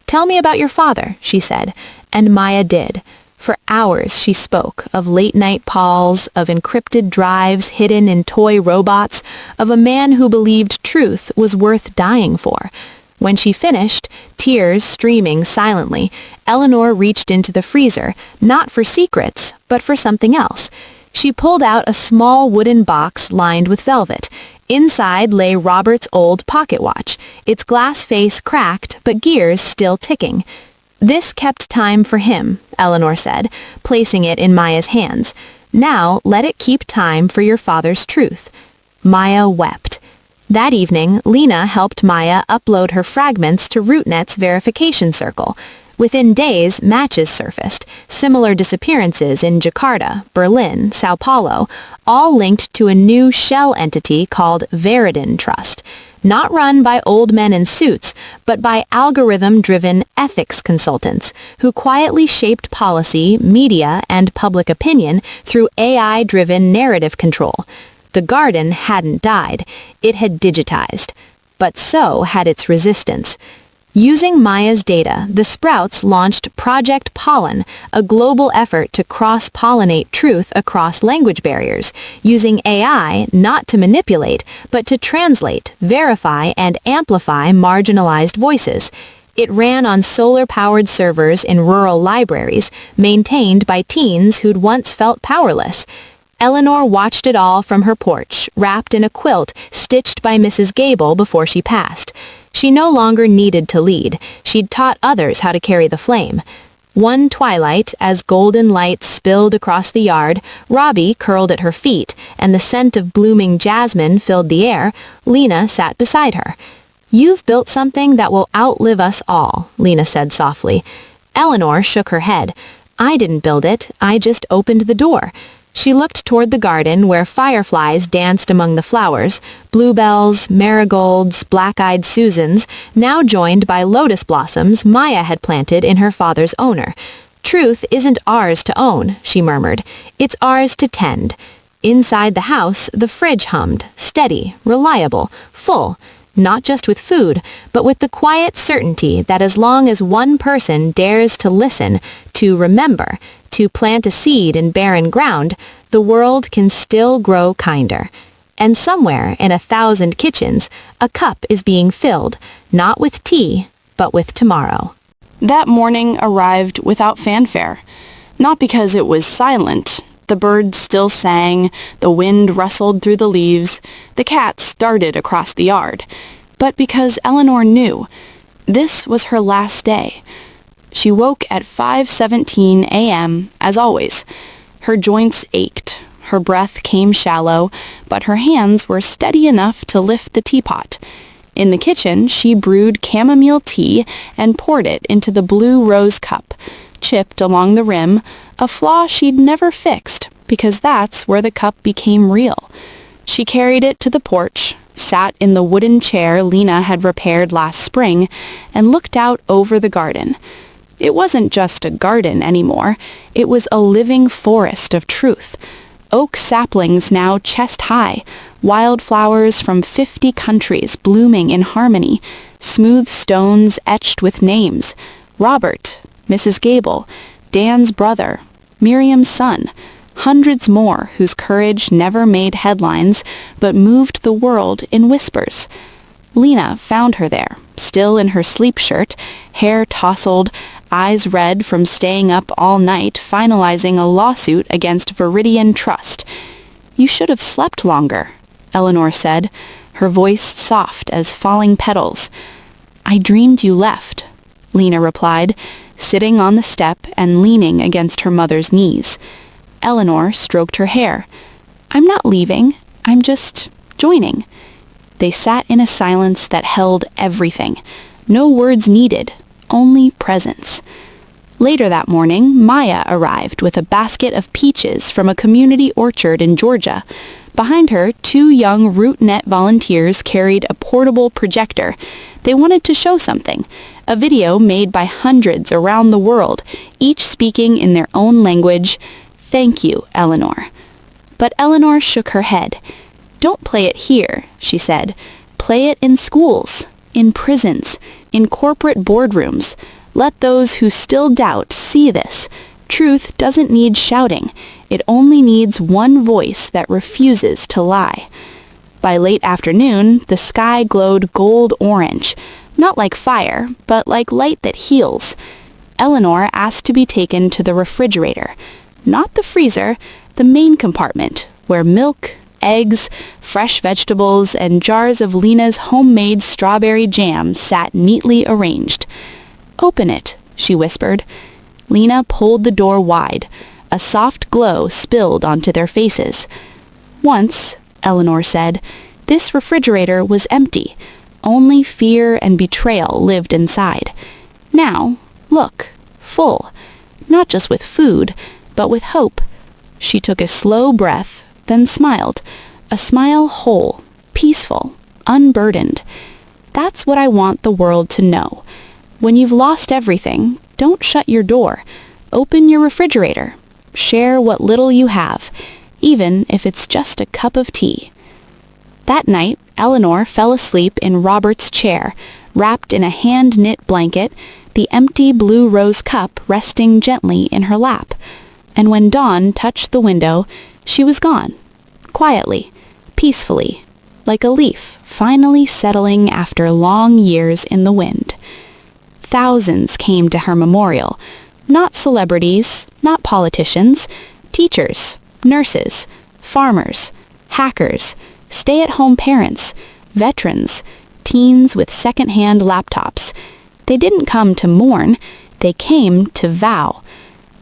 "Tell me about your father," she said, and Maya did. For hours she spoke of late-night calls, of encrypted drives hidden in toy robots, of a man who believed truth was worth dying for. When she finished, tears streaming silently, Eleanor reached into the freezer, not for secrets, but for something else. She pulled out a small wooden box lined with velvet. Inside lay Robert's old pocket watch, its glass face cracked but gears still ticking. "This kept time for him," Eleanor said, placing it in Maya's hands. "Now let it keep time for your father's truth." Maya wept. That evening, Lena helped Maya upload her fragments to RootNet's verification circle. Within days, matches surfaced, similar disappearances in Jakarta, Berlin, Sao Paulo, all linked to a new shell entity called Veridin Trust, not run by old men in suits, but by algorithm-driven ethics consultants who quietly shaped policy, media, and public opinion through AI-driven narrative control. The garden hadn't died, it had digitized, but so had its resistance. Using Maya's data, the Sprouts launched Project Pollen, a global effort to cross-pollinate truth across language barriers, using AI not to manipulate, but to translate, verify, and amplify marginalized voices. It ran on solar-powered servers in rural libraries, maintained by teens who'd once felt powerless. Eleanor watched it all from her porch, wrapped in a quilt stitched by Mrs. Gable before she passed. She no longer needed to lead. She'd taught others how to carry the flame. One twilight, as golden light spilled across the yard, Robbie curled at her feet, and the scent of blooming jasmine filled the air, Lena sat beside her. "You've built something that will outlive us all," Lena said softly. Eleanor shook her head. "I didn't build it. I just opened the door." She looked toward the garden where fireflies danced among the flowers, bluebells, marigolds, black-eyed Susans, now joined by lotus blossoms Maya had planted in her father's honor. "Truth isn't ours to own," she murmured. "It's ours to tend." Inside the house, the fridge hummed, steady, reliable, full, not just with food, but with the quiet certainty that as long as one person dares to listen, to remember, to plant a seed in barren ground, the world can still grow kinder. And somewhere in 1,000 kitchens, a cup is being filled, not with tea, but with tomorrow. That morning arrived without fanfare. Not because it was silent. The birds still sang, the wind rustled through the leaves, the cats darted across the yard. But because Eleanor knew, this was her last day. She woke at 5:17 a.m., as always. Her joints ached, her breath came shallow, but her hands were steady enough to lift the teapot. In the kitchen, she brewed chamomile tea and poured it into the blue rose cup. chipped along the rim, a flaw she'd never fixed, because that's where the cup became real. She carried it to the porch, sat in the wooden chair Lena had repaired last spring, and looked out over the garden. It wasn't just a garden anymore. It was a living forest of truth. Oak saplings now chest-high, wildflowers from 50 countries blooming in harmony, smooth stones etched with names: Robert, Mrs. Gable, Dan's brother, Miriam's son, hundreds more whose courage never made headlines but moved the world in whispers. Lena found her there, still in her sleep shirt, hair tousled, eyes red from staying up all night finalizing a lawsuit against Viridian Trust. "You should have slept longer," Eleanor said, her voice soft as falling petals. "I dreamed you left," Lena replied, sitting on the step and leaning against her mother's knees. Eleanor stroked her hair. "I'm not leaving. I'm just joining." They sat in a silence that held everything. No words needed, only presence. Later that morning, Maya arrived with a basket of peaches from a community orchard in Georgia. Behind her, 2 young RootNet volunteers carried a portable projector. They wanted to show something, a video made by hundreds around the world, each speaking in their own language. "Thank you, Eleanor." But Eleanor shook her head. "Don't play it here," she said. "Play it in schools, in prisons, in corporate boardrooms. Let those who still doubt see this. Truth doesn't need shouting. It only needs one voice that refuses to lie." By late afternoon, the sky glowed gold-orange, not like fire, but like light that heals. Eleanor asked to be taken to the refrigerator. Not the freezer, the main compartment, where milk, eggs, fresh vegetables, and jars of Lena's homemade strawberry jam sat neatly arranged. "Open it," she whispered. Lena pulled the door wide. A soft glow spilled onto their faces. "Once," Eleanor said, "this refrigerator was empty. Only fear and betrayal lived inside. Now, look, full, not just with food, but with hope." She took a slow breath, then smiled, a smile whole, peaceful, unburdened. "That's what I want the world to know. When you've lost everything, don't shut your door. Open your refrigerator. Share what little you have, even if it's just a cup of tea." That night, Eleanor fell asleep in Robert's chair, wrapped in a hand-knit blanket, the empty blue rose cup resting gently in her lap. And when dawn touched the window, she was gone, quietly, peacefully, like a leaf finally settling after long years in the wind. Thousands came to her memorial, not celebrities, not politicians, teachers, nurses, farmers, hackers, stay-at-home parents, veterans, teens with second-hand laptops. They didn't come to mourn, they came to vow.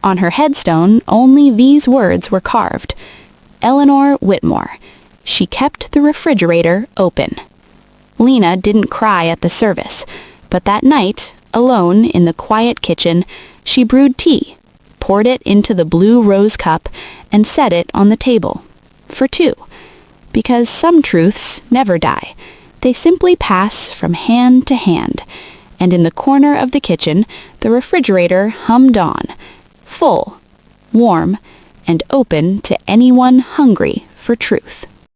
On her headstone, only these words were carved: Eleanor Whitmore. She kept the refrigerator open. Lena didn't cry at the service, but that night, alone in the quiet kitchen, she brewed tea, poured it into the blue rose cup, and set it on the table. For 2. Because some truths never die. They simply pass from hand to hand. And in the corner of the kitchen, the refrigerator hummed on, full, warm, and open to anyone hungry for truth.